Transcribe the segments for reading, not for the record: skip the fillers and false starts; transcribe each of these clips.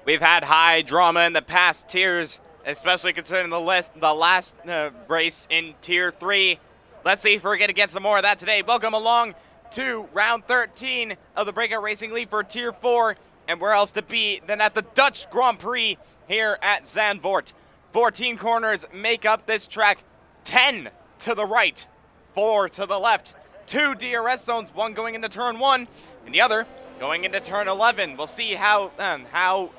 We've had high drama in the past tiers, especially considering the last race in Tier 3. Let's see if we're going to get some more of that today. Welcome along to round 13 of the Breakout Racing League for Tier 4. And where else to be than at the Dutch Grand Prix here at Zandvoort. 14 corners make up this track, 10 to the right, 4 to the left. 2 DRS zones, one going into turn 1 and the other going into turn 11. We'll see how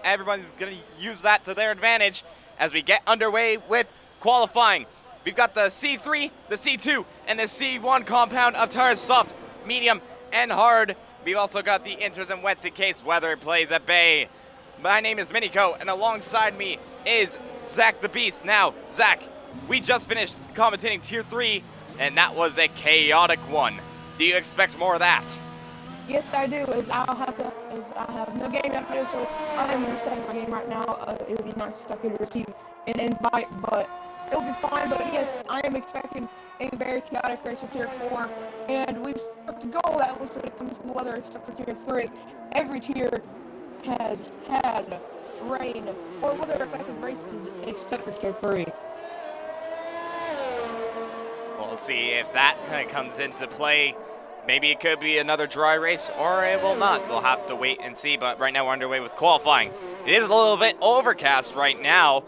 everybody's going to use that to their advantage as we get underway with qualifying. We've got the C3, the C2, and the C1 compound of tires, soft, medium, and hard. We've also got the inters and wets in case weather plays at bay. My name is Miniko, and alongside me is Zach the Beast. Now, Zach, we just finished commentating Tier 3, and that was a chaotic one. Do you expect more of that? Yes, I do. I have no game after this, so I am resetting my game right now. It would be nice if I could receive an invite, but it'll be fine. But yes, I am expecting a very chaotic race for Tier 4, and we've struck a goal that was when it comes to the weather, except for Tier 3. Every tier has had rain or weather-affected races except for Tier 3. We'll see if that comes into play. Maybe it could be another dry race, or it will not. We'll have to wait and see, but right now we're underway with qualifying. It is a little bit overcast right now,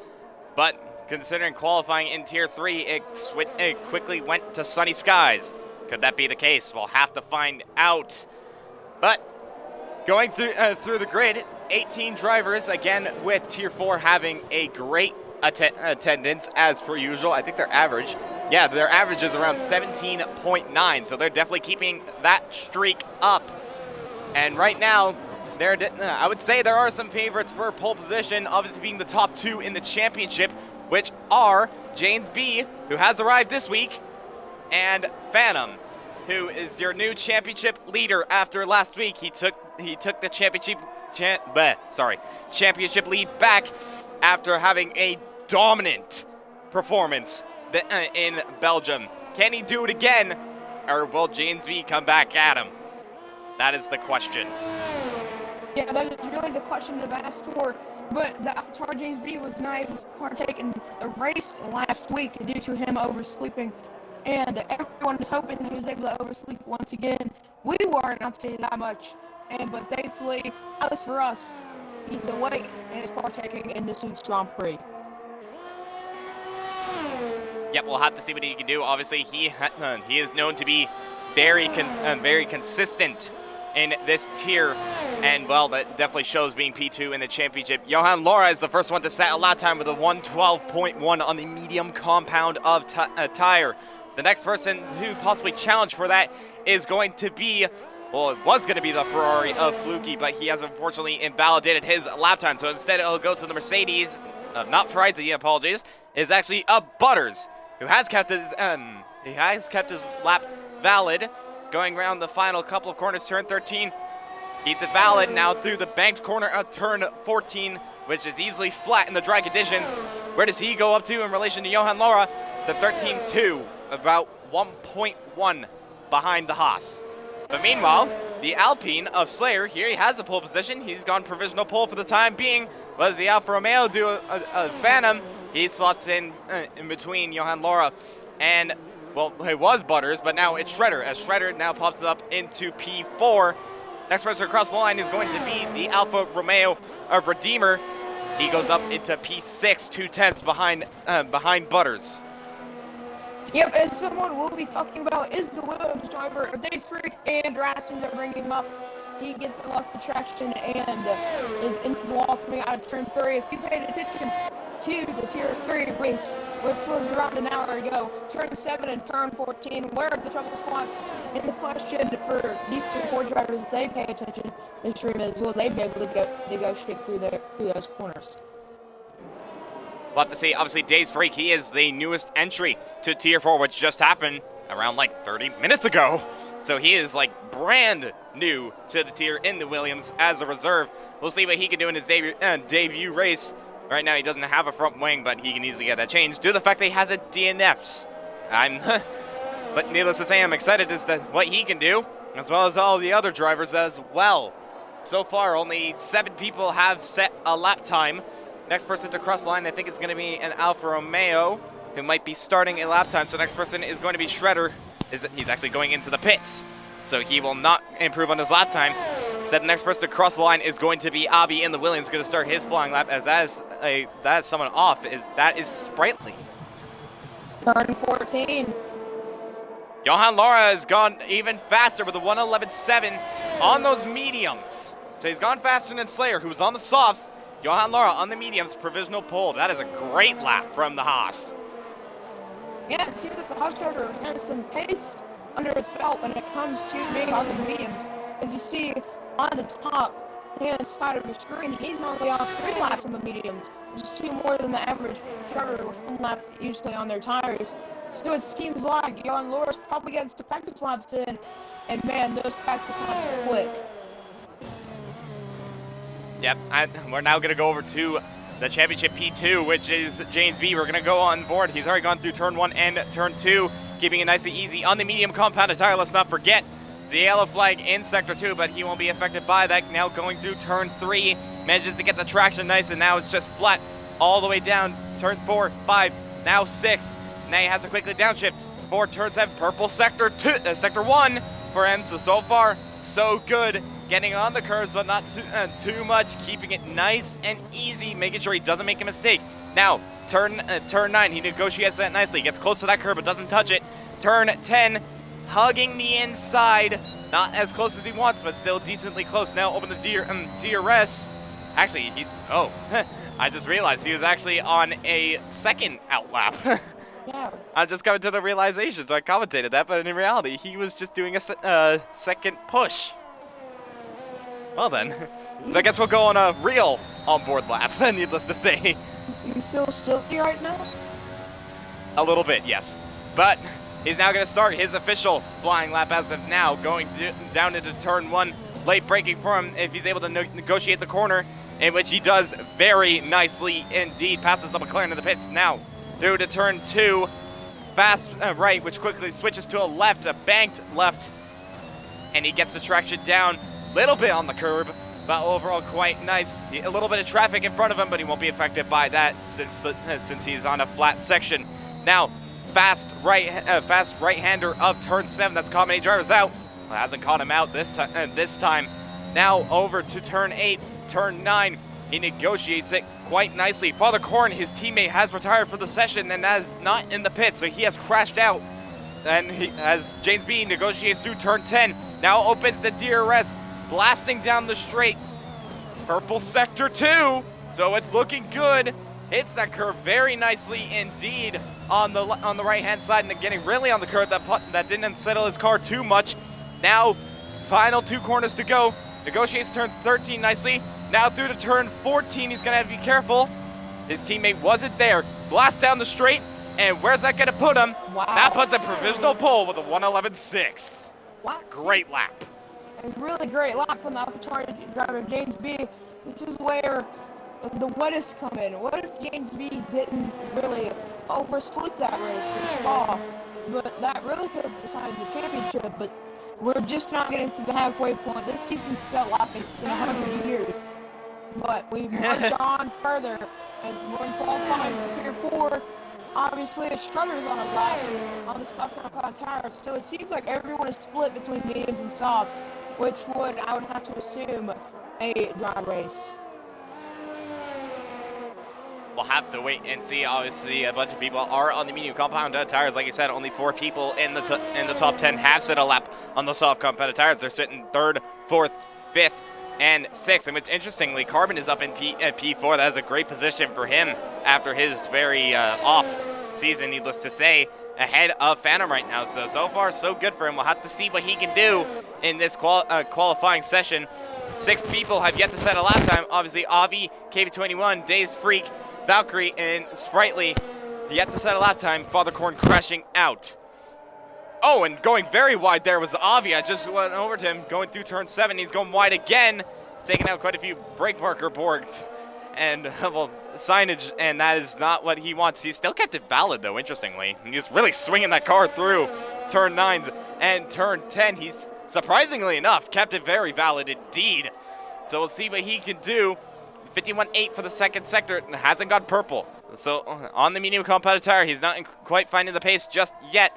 but considering qualifying in Tier 3, it quickly went to sunny skies. Could that be the case? We'll have to find out. But going through the grid, 18 drivers, again with Tier 4 having a great attendance as per usual. I think their average is around 17.9, so they're definitely keeping that streak up. And right now, I would say there are some favorites for pole position, obviously being the top 2 in the championship, which are James B, who has arrived this week, and Phantom, who is your new championship leader after last week. He took the championship lead back after having a dominant performance in Belgium. Can he do it again, or will James B come back at him? That is the question. Yeah, that is really the question I've asked for. But the Avatar James B was not able to partake in the race last week due to him oversleeping. And everyone was hoping he was able to oversleep once again. We weren't, I'll tell you that much. But thankfully, at least for us, he's awake and is partaking in this week's Grand Prix. Yep, we'll have to see what he can do. Obviously, he is known to be very consistent in this tier, and well, that definitely shows being P2 in the championship. Johan Laura is the first one to set a lap time with a 1:12.1 on the medium compound of tire. The next person to possibly challenge for that is going to be, well, it was going to be the Ferrari of Fluky, but he has unfortunately invalidated his lap time, so instead it'll go to the Mercedes, not Frizy, apologies, is actually a Butters, who has kept his lap valid, going around the final couple of corners. Turn 13 keeps it valid now through the banked corner of turn 14, which is easily flat in the dry conditions. Where does he go up to in relation to Johan Laura? To 13.2, about 1.1 behind the Haas. But meanwhile, the Alpine of Slayer, here he has a pole position. He's gone provisional pole for the time being. What does the Alfa Romeo do? A Phantom. He slots in between Johan Laura and, well, it was Butters, but now it's Shredder, as Shredder now pops it up into P4. Next person across the line is going to be the Alfa Romeo of Redeemer. He goes up into P6, 2/10 behind Butters. Yep, and someone we'll be talking about is the Williams driver of Days 3 and Raston that bringing him up. He gets lost to traction and is into the wall coming out of turn 3. If you paid attention to the Tier 3 race, which was around an hour ago, turn 7 and turn 14, where are the trouble spots? And the question for these Tier 4 drivers, they pay attention to the stream is, will they be able to negotiate through those corners? We'll have to see. Obviously, Days Freak, he is the newest entry to Tier 4, which just happened around like 30 minutes ago. So he is like brand new to the tier in the Williams as a reserve. We'll see what he can do in his debut race. Right now, he doesn't have a front wing, but he can easily get that changed due to the fact that he has a DNF. But needless to say, I'm excited as to what he can do, as well as all the other drivers as well. So far, only 7 people have set a lap time. Next person to cross the line, I think it's going to be an Alfa Romeo, who might be starting a lap time. So next person is going to be Shredder. He's actually going into the pits, so he will not improve on his lap time. Instead, the next person to cross the line is going to be Avi in the Williams, going to start his flying lap, as that is someone off. That is Sprightly. Turn 14. Johan Lara has gone even faster with a 1:11.7 on those mediums. So he's gone faster than Slayer, who was on the softs. Johan Lara on the mediums, provisional pole. That is a great lap from the Haas. Yeah, it seems that the Haas driver has some pace under his belt when it comes to being on the mediums. As you see on the top hand side of your screen, he's only on 3 laps on the mediums, which is 2 more than the average driver with 1 lap usually on their tires. So it seems like Johan Lara's probably getting some practice laps in, and man, those practice laps are quick. Yep, we're now going to go over to the Championship P2, which is James B. We're going to go on board. He's already gone through turn 1 and turn 2, keeping it nice and easy on the medium compounded tire. Let's not forget the yellow flag in sector 2, but he won't be affected by that. Now going through turn 3, manages to get the traction nice, and now it's just flat all the way down. Turn 4, 5, now 6. Now he has to quickly downshift for turn 7, purple sector 1 for him. So far, so good. Getting on the curves, but not too much. Keeping it nice and easy, making sure he doesn't make a mistake. Now, turn 9, he negotiates that nicely. Gets close to that curve, but doesn't touch it. Turn 10, hugging the inside. Not as close as he wants, but still decently close. Now open the DRS. Actually, I just realized he was actually on a second outlap. Yeah. I just coming to the realization, so I commentated that, but in reality, he was just doing a second push. Well then, so I guess we'll go on a real onboard lap, needless to say. You feel silky right now? A little bit, yes. But he's now going to start his official flying lap as of now, going down into turn 1, late braking for him if he's able to negotiate the corner, in which he does very nicely indeed. Passes the McLaren in the pits. Now through to turn 2, fast right, which quickly switches to a left, a banked left, and he gets the traction down. Little bit on the curb, but overall quite nice. A little bit of traffic in front of him, but he won't be affected by that since he's on a flat section. Now, fast right-hander of turn 7. That's caught many drivers out. Well, hasn't caught him out this time. Now over to turn 8, turn 9. He negotiates it quite nicely. Father Korn, his teammate, has retired for the session, and that is not in the pit, so he has crashed out. And as James B negotiates through turn 10, now opens the DRS. Blasting down the straight, purple sector 2, so it's looking good. Hits that curve very nicely indeed on the right hand side, and getting really on the curve that didn't unsettle his car too much. Now, final 2 corners to go. Negotiates turn 13 nicely. Now through to turn 14, he's gonna have to be careful. His teammate wasn't there. Blast down the straight, and where's that gonna put him? Wow. That puts a provisional pole with a 1:11.6. What? Great lap. A really great lap from the AlphaTauri driver, James B. This is where the what ifs come in. What if James B didn't really oversleep that race for Spa? But that really could have decided the championship, but we're just not getting to the halfway point. This season's felt like it's been 100 years. But we've marched on further as we're in qualifying for Tier 4. Obviously, Strutter's on a lap on the stock compound tires, so it seems like everyone is split between mediums and softs, which I would have to assume, a dry race. We'll have to wait and see. Obviously, a bunch of people are on the medium compound tires. Like you said, only 4 people in the top 10 have set a lap on the soft compound tires. They're sitting 3rd, 4th, 5th, and 6th. And which, interestingly, Carbon is up in P4. That is a great position for him after his very off season, needless to say, ahead of Phantom right now. So far, so good for him. We'll have to see what he can do in this qualifying session. 6 people have yet to set a lap time. Obviously, Avi, KB21, Days Freak, Valkyrie, and Sprightly yet to set a lap time. Father Korn crashing out. Oh, and going very wide there was Avi. I just went over to him, going through turn 7. He's going wide again. He's taking out quite a few brake marker boards and, well, signage, and that is not what he wants. He still kept it valid, though, interestingly. He's really swinging that car through turn 9s and turn 10. He's, surprisingly enough, kept it very valid indeed. So we'll see what he can do. 51.8 for the second sector. Hasn't got purple. So on the medium compounded tire, he's not quite finding the pace just yet.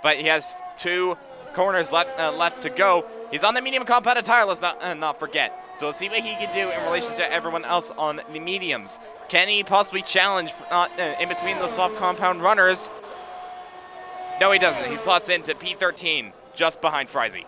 But he has 2 corners left to go. He's on the medium compounded tire, let's not forget. So we'll see what he can do in relation to everyone else on the mediums. Can he possibly challenge in between those soft compound runners? No, he doesn't. He slots into P13, just behind Frizy.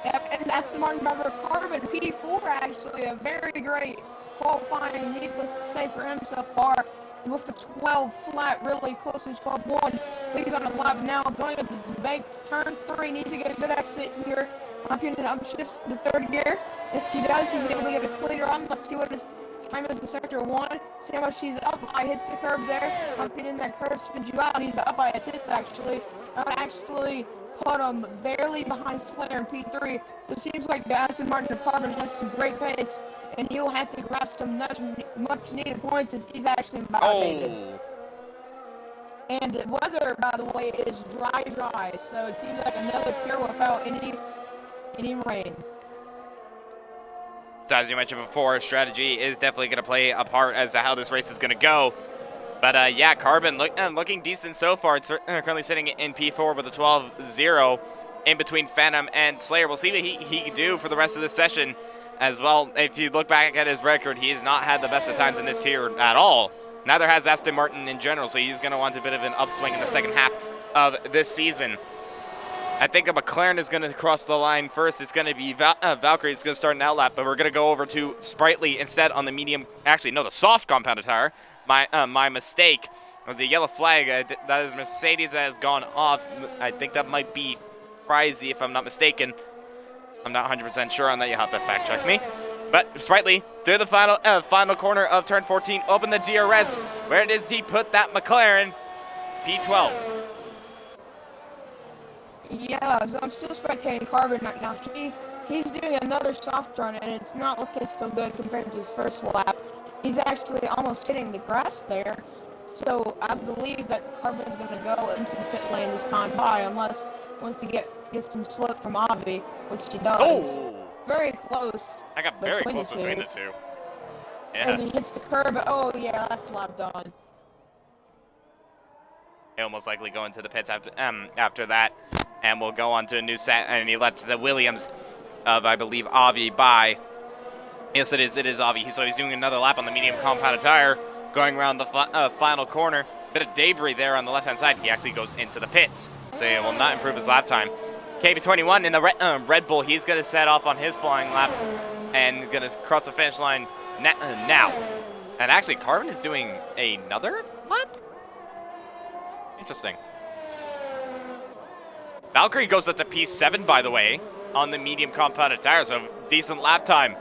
Yep, and that's Martin Barber of Carbon. P4, actually, a very great qualifying, needless to say, for him so far. With the 12 flat, really close to 12-1. He's on a lap now, going up the bank, turn 3, needs to get a good exit here. Opinion upshifts the 3rd gear. Yes, he does. He's able to get a cleaner on. Let's see what his time is in sector 1. See how much he's up. I hits the curb there. Opinion that curve spins you out. He's up by a 10th, actually. Actually put him barely behind Slayer in P3. It seems like the Aston Martin of Carbon has some great pace, and he'll have to grab some much needed points as he's actually validated. Oh. And the weather, by the way, is dry, so it seems like another pure without any rain. So as you mentioned before, strategy is definitely going to play a part as to how this race is going to go. But yeah, Carbon looking decent so far. It's currently sitting in P4 with a 12-0 in between Phantom and Slayer. We'll see what he can do for the rest of the session as well. If you look back at his record, he has not had the best of times in this tier at all. Neither has Aston Martin in general, so he's going to want a bit of an upswing in the second half of this season. I think a McLaren is going to cross the line first. It's going to be Valkyrie is going to start an outlap, but we're going to go over to Sprightly instead on the medium. Actually, no, the soft compounded tire. My mistake. The yellow flag, that is Mercedes that has gone off. I think that might be Frizy, if I'm not mistaken. I'm not 100% sure on that. You'll have to fact check me. But Sprightly, through the final corner of turn 14, open the DRS. Where does he put that McLaren? P12. Yeah, so I'm still spectating Carbon right now. He's doing another soft run, and it's not looking so good compared to his first lap. He's actually almost hitting the grass there. So I believe that Carbon's going to go into the pit lane this time by, unless he wants to get some slip from Avi, which he does. Oh! Very close. I got very close between the two. Yeah. As he hits the curb, oh yeah, that's lap done. He'll most likely go into the pits after that, and we'll go on to a new set, and he lets the Williams of, I believe, Avi by. Yes, it is Avi. So he's doing another lap on the medium compounded tire, going around the final corner. Bit of debris there on the left-hand side. He actually goes into the pits, so it will not improve his lap time. KB21 in the Red Bull, he's going to set off on his flying lap and going to cross the finish line now. And actually, Carbon is doing another lap? Interesting. Valkyrie goes up to P7, by the way, on the medium compounded tire, so decent lap time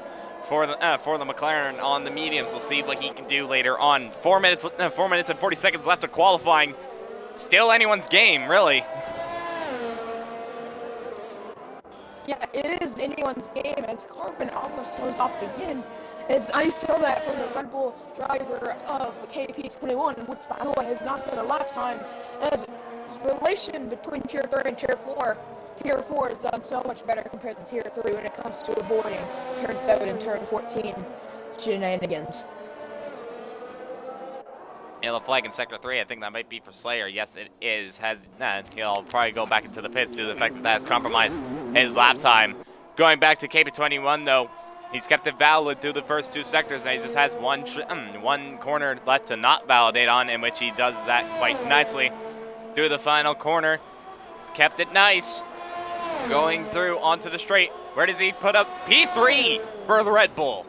for the McLaren on the mediums. We'll see what he can do later on. 4 minutes and 40 seconds left of qualifying. Still anyone's game, really. Yeah, it is anyone's game as Carbon almost goes off again. As I saw that from the Red Bull driver of the KP21, which by the way has not set a lap time, as relation between Tier 3 and Tier 4. Tier 4 has done so much better compared to Tier 3 when it comes to avoiding Turn 7 and Turn 14 shenanigans. Yellow flag in Sector 3, I think that might be for Slayer. Yes, it is. He'll probably go back into the pits due to the fact that that has compromised his lap time. Going back to KP21, though, he's kept it valid through the first 2 sectors, and he just has one corner left to not validate on, in which he does that quite nicely. Through the final corner, he's kept it nice. Going through onto the straight. Where does he put up? P3 for the Red Bull.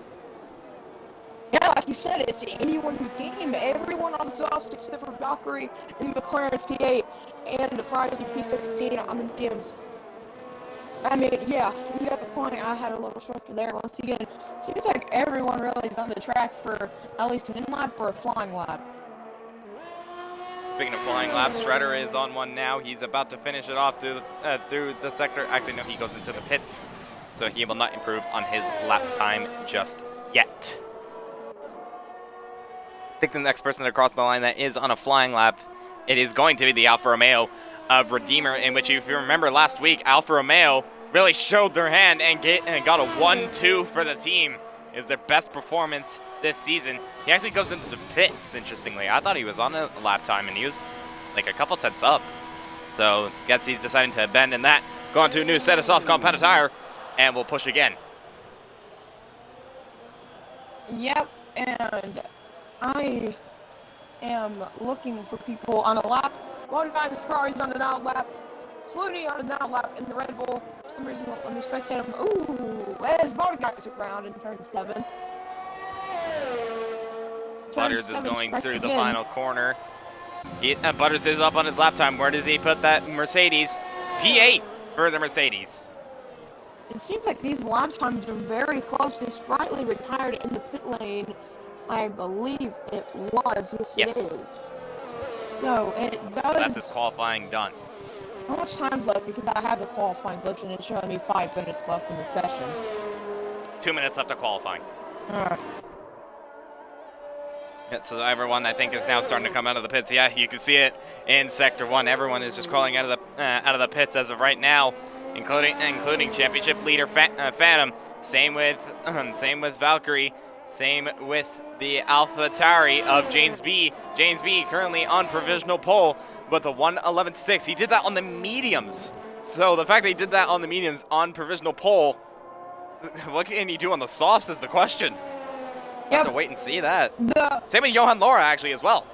Yeah, like you said, it's anyone's game. Everyone on the soft except for Valkyrie and McLaren P8 and the Friday P16 on the mediums. I mean, yeah, you got the point. I had a little structure there once again. It seems like everyone really is on the track for at least an in-lap or a flying lap. Speaking of flying laps, Shredder is on one now. He's about to finish it off through the sector. Actually, no, he goes into the pits, so he will not improve on his lap time just yet. I think the next person to cross the line that is on a flying lap, it is going to be the Alfa Romeo of Redeemer, in which, if you remember last week, Alfa Romeo really showed their hand and got a 1-2 for the team Is their best performance this season. He actually goes into the pits, interestingly. I thought he was on a lap time, and he was like a couple tenths up. So, guess he's deciding to abandon that. Go on to a new set of soft compounded tire, and we'll push again. Yep, and I am looking for people on a lap. One guy in Ferrari's on an out lap. Flutie on an out lap in the Red Bull. For some reason won't let me spectate him. Ooh, there's both guys around in turn 7. Butters is going through the final corner. Butters is up on his lap time. Where does he put that Mercedes? P8 for the Mercedes. It seems like these lap times are very close. They sprightly retired in the pit lane. I believe it was. Yes, it is. So it does. That's his qualifying done. How much time's left? Because I have the qualifying glitch and it's showing me 5 minutes left in the session. 2 minutes left of qualifying. Alright. Yeah, so everyone, I think, is now starting to come out of the pits. Yeah, you can see it in Sector 1. Everyone is just crawling out of the pits as of right now, including championship leader Phantom. Same with Valkyrie. Same with the AlphaTauri of James B. James B currently on provisional pole with a 1:11.6. He did that on the mediums. So the fact that he did that on the mediums on provisional pole, what can he do on the softs is the question. Yep. Have to wait and see that. Same with Johan Laura, actually, as well.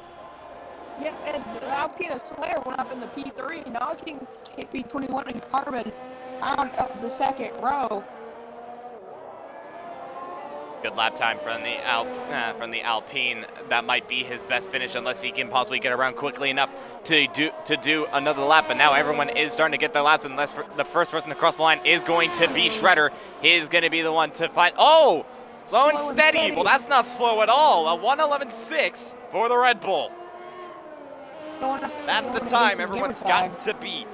Yep, and Alpina Slayer went up in the P3, knocking P21 and Carbon out of the second row. Good lap time from the Alpine. That might be his best finish, unless he can possibly get around quickly enough to do another lap. But now everyone is starting to get their laps, and the first person to cross the line is going to be Shredder. He is going to be the one to find. Oh! Slow and steady. Well, that's not slow at all. A 1:11.6 for the Red Bull. That's the time everyone's got to beat.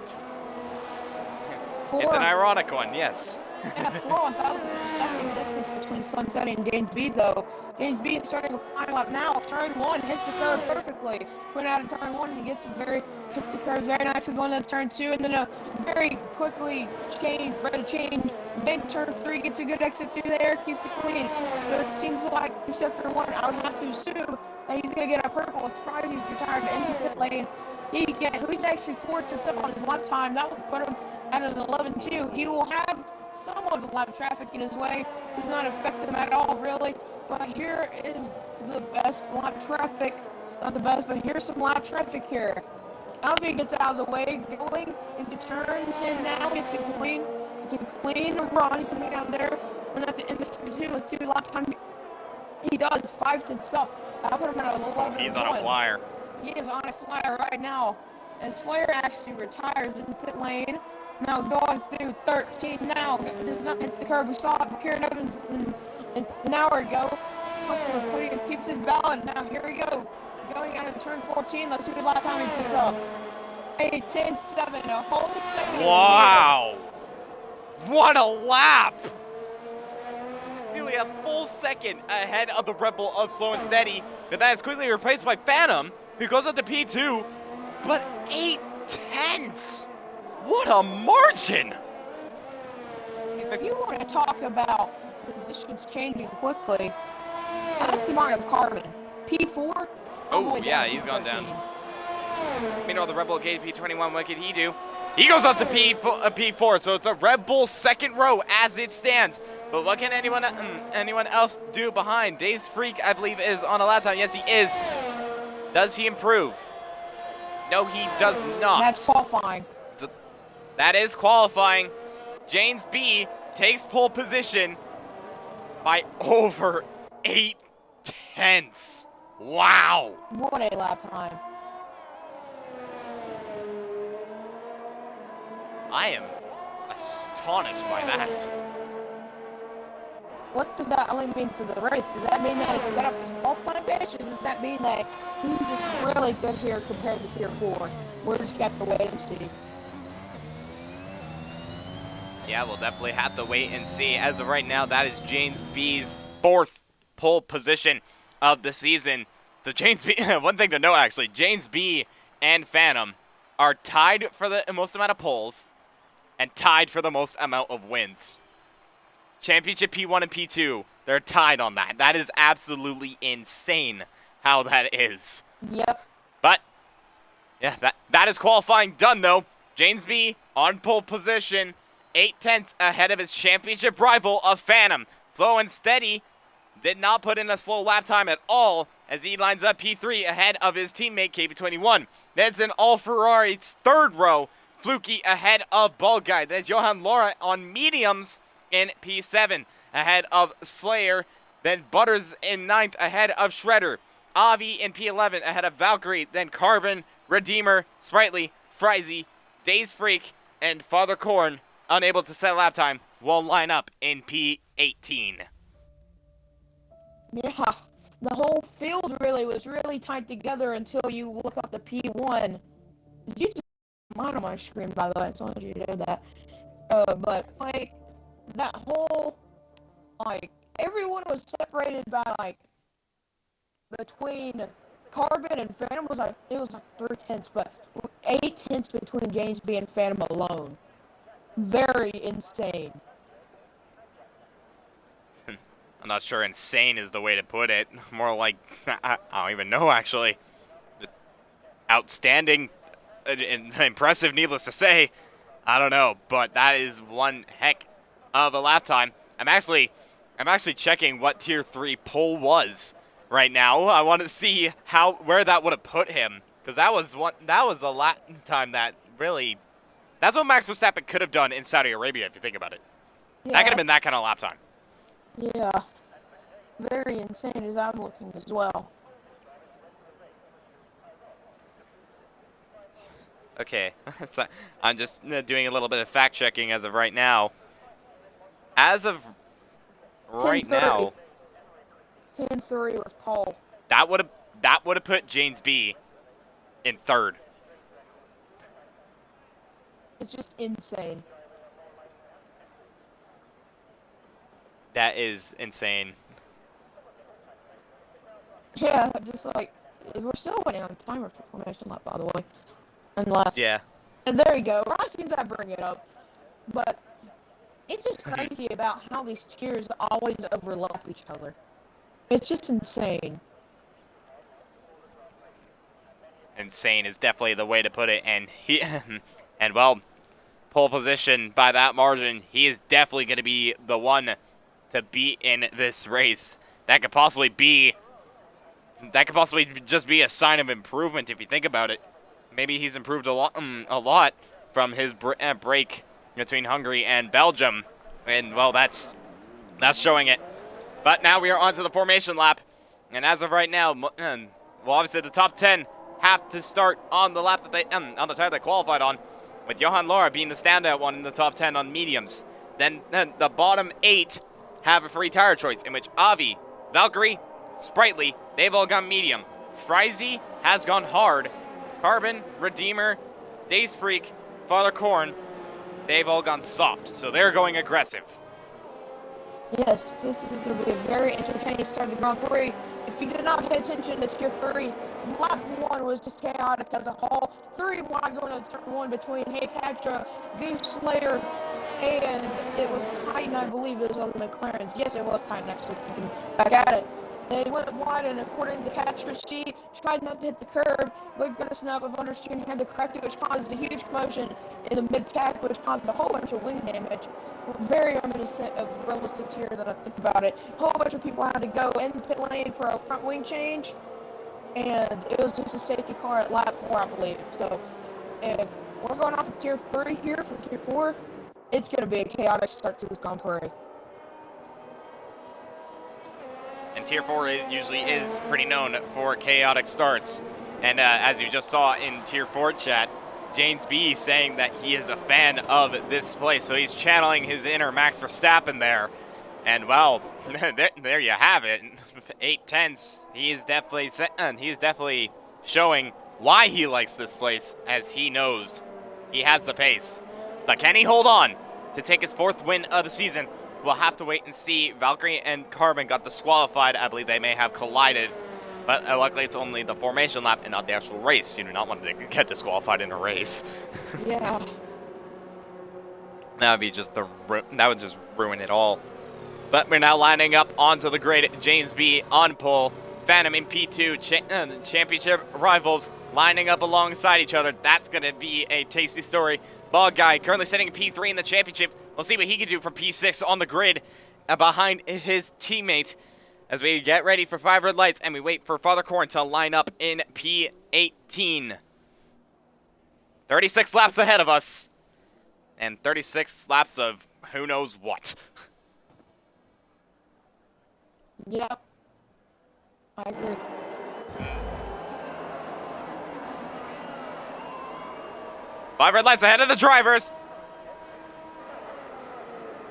It's an ironic one, yes. Yeah, 4/1000 difference between Sunsetty and James B, though. James B is starting a final lap now. Turn 1 hits the curve perfectly. Went out of turn 1 and hits the curve very nicely, going into turn 2, and then a very quickly change. Then turn 3 gets a good exit through there, keeps it clean. So it seems like through sector 1, I would have to assume that he's going to get a purple as far as he's retired in the pit lane. He's actually forced himself on his lap time. That would put him at an 11.2. He will have somewhat of lap traffic in his way. Does not affect him at all, really. But here is the best lap traffic. Not the best, but here's some lap traffic here. Alfie gets out of the way, going into turn 10 now. It's a clean run coming out there. And at the end of turn 2, let's see what lap time he does. 5 to stop. I'll put him at a low. Oh, he's on a flyer. He is on a flyer right now. And Slayer actually retires in the pit lane. Now going through 13 now. Does not hit the curb. We saw it Kieran Evans an hour ago. Keeps it valid. Now here we go. Going out of turn 14. Let's see what lap time he puts up. 10.7. A whole second. Wow. What a lap. Nearly a full second ahead of the Red Bull of Slow and Steady. But that is quickly replaced by Phantom, who goes up to P2. But 8/10. What a margin! If you want to talk about positions changing quickly, Aston Martin of Carbon, P4. Oh, yeah, he's gone down. Meanwhile, the Red Bull P21, what could he do? He goes up to P4, so it's a Red Bull second row as it stands. But what can anyone else do behind? Dave's Freak, I believe, is on a lap time. Yes, he is. Does he improve? No, he does not. That's qualifying. That is qualifying. James B takes pole position by over 8/10. Wow. What a lap time. I am astonished by that. What does that only mean for the race? Does that mean that it's set up as qualifying dash, or does that mean that he's just really good here compared to Tier 4? We're just going to have to wait and see. Yeah, we'll definitely have to wait and see. As of right now, that is James B's 4th pole position of the season. So James B, one thing to note actually, James B and Phantom are tied for the most amount of poles and tied for the most amount of wins. Championship P1 and P2, They're tied on that. That is absolutely insane how that is. Yep. But, yeah, that is qualifying done, though. Jamesby on pole position, 8/10 ahead of his championship rival of Phantom. Slow and steady, did not put in a slow lap time at all as he lines up P3 ahead of his teammate KB21. That's an all-Ferrari's third row. Fluky ahead of Ball Guy. There's Johan Laura on mediums in P7 ahead of Slayer. Then Butters in 9th ahead of Shredder. Avi in P11 ahead of Valkyrie. Then Carbon, Redeemer, Sprightly, Frizy, Days Freak, and Father Korn, unable to set lap time, will line up in P18. Yeah, the whole field really was really tied together until you look up the P1. You just mine on my screen, by the way, so I want you to know that. But like that whole everyone was separated by between Carbon and Phantom was it was 3/10, but 8/10 between Jamesby and Phantom alone. Very insane. I'm not sure insane is the way to put it. More like, I don't even know, actually. Just outstanding, impressive, needless to say. I don't know, but that is one heck of a lap time. I'm actually checking what Tier 3 pole was right now. I want to see where that would have put him, because that was the lap time that really, that's what Max Verstappen could have done in Saudi Arabia, if you think about it. Yeah, that could have been that kind of lap time. Yeah, very insane as I'm looking as well. Okay, so I'm just doing a little bit of fact checking as of right now. As of right now, 10-3 was Paul. that would have put James B in 3rd. It's just insane. That is insane. Yeah, just we're still waiting on timer for formation lap, by the way. Unless Yeah. And there you go. As soon as I bring it up, but it's just crazy about how these tiers always overlap each other. It's just insane. Insane is definitely the way to put it, and and well, pole position by that margin, he is definitely going to be the one to beat in this race. That could possibly just be a sign of improvement if you think about it. Maybe he's improved a lot from his break between Hungary and Belgium, and well, that's showing it. But now we are on to the formation lap, and as of right now, well, obviously the top 10 have to start on the lap that they on the tire they qualified on, with Johan Laura being the standout one in the top 10 on mediums. Then the bottom 8 have a free tire choice, in which Avi, Valkyrie, Sprightly, they've all gone medium. Frizy has gone hard. Carbon, Redeemer, Days Freak, Father Korn, they've all gone soft, so they're going aggressive. Yes, this is going to be a very entertaining start of the Grand Prix. If you did not pay attention to Tier 3, lap 1 was just chaotic as a whole. 3 wide going on turn 1 between Haycatra, Goose Slayer, and it was Titan, I believe, as well as McLaren's. Yes, it was Titan, actually, thinking back at it. They went wide, and according to Catra, she tried not to hit the curb, but got a snap of understeering, had to correct it, which causes a huge commotion in the mid-pack, which causes a whole bunch of wing damage. Very reminiscent of realistic here that I think about it. A whole bunch of people had to go in the pit lane for a front wing change, and it was just a safety car at lap 4, I believe. So if we're going off of Tier 3 here for Tier 4, it's going to be a chaotic start to this Grand Prix. And Tier 4 usually is pretty known for chaotic starts. And as you just saw in Tier 4 chat, James B saying that he is a fan of this place. So he's channeling his inner Max Verstappen there. And well, there you have it. 8/10. He is definitely showing why he likes this place, as he knows he has the pace. But can he hold on to take his 4th win of the season? We'll have to wait and see. Valkyrie and Carbon got disqualified. I believe they may have collided. But luckily it's only the formation lap and not the actual race. You do not want to get disqualified in a race. Yeah. That would just ruin it all. But we're now lining up onto the grid. James B on pole. Phantom in P2. Championship rivals lining up alongside each other. That's going to be a tasty story. Ball Guy currently sitting in P3 in the championship. We'll see what he can do from P6 on the grid behind his teammate as we get ready for 5 red lights and we wait for Father Corn to line up in P18. 36 laps ahead of us. And 36 laps of who knows what. Yep. I agree. Five red lights ahead of the drivers.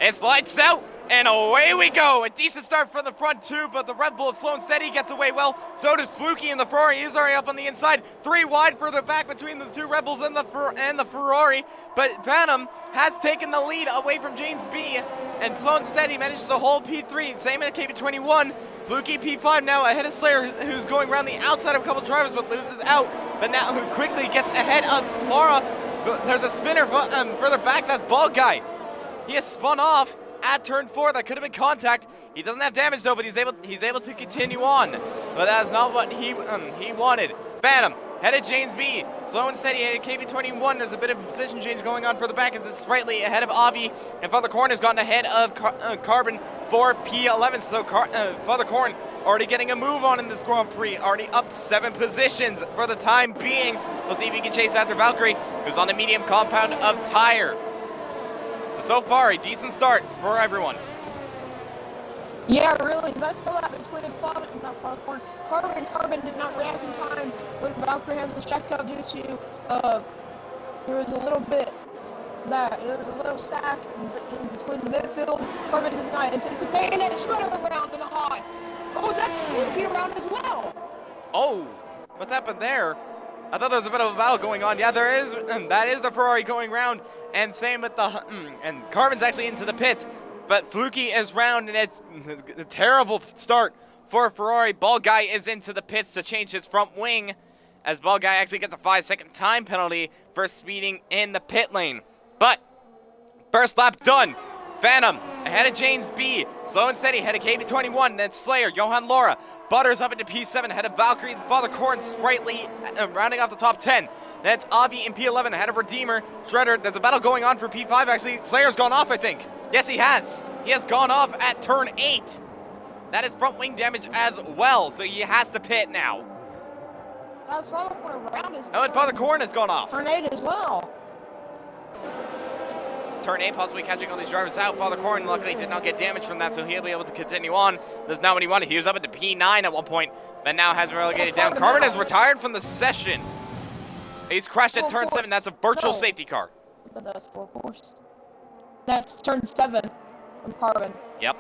It's lights out, and away we go. A decent start from the front two, but the Red Bull slow and steady gets away well. So does Fluky, and the Ferrari is already up on the inside. 3 wide further back between the 2 Red Bulls and the Ferrari. But Phantom has taken the lead away from James B. And slow and steady manages to hold P3. Same at KB21. Fluky P5 now ahead of Slayer, who's going around the outside of a couple drivers but loses out. But now who quickly gets ahead of Laura. There's a spinner further back. That's Ball Guy. He has spun off at turn 4. That could have been contact. He doesn't have damage though, but he's able to continue on. But that is not what he wanted. Phantom headed James B. Slow and steady headed KB21. There's a bit of a position change going on further back as it's slightly ahead of Avi. And Father Corn has gotten ahead of Carbon for P11. So Father Corn already getting a move on in this Grand Prix. Already up 7 positions for the time being. We'll see if he can chase after Valkyrie, who's on the medium compound of tire. So far, a decent start for everyone. Yeah, really, because I still have between Carbon did not react in time when Valkyrie had the checkout due to there was a little stack in between the midfield. Carbon did not anticipate it. Shredder around in the hot. Oh, that's Fluky around as well. Oh, what's happened there? I thought there was a bit of a battle going on. Yeah, there is. That is a Ferrari going round. And same with the... and Carbon's actually into the pits. But Fluky is round, and it's a terrible start for Ferrari. Ball Guy is into the pits to change his front wing, as Ball Guy actually gets a 5-second time penalty for speeding in the pit lane. But first lap done. Phantom ahead of James B. Slow and steady ahead of KB21. Then Slayer, Johan Laura. Butters up into P7 ahead of Valkyrie, Father Corn sprightly, rounding off the top 10. That's Avi in P11 ahead of Redeemer. Shredder, there's a battle going on for P5 actually. Slayer's gone off, I think. Yes, he has. He has gone off at turn 8. That is front wing damage as well, so he has to pit now. That's Father Corn around his Oh, and Father Corn has gone off. turn 8 as well. Turn 8, possibly catching all these drivers out. Father Corn luckily did not get damage from that, so he'll be able to continue on. That's not what he wanted. He was up into P9 at one point, but now has been relegated down. Carbon has retired from the session. He's crashed at turn 7. That's a virtual safety car. But that's 4 course. That's turn 7 of Carbon. Yep.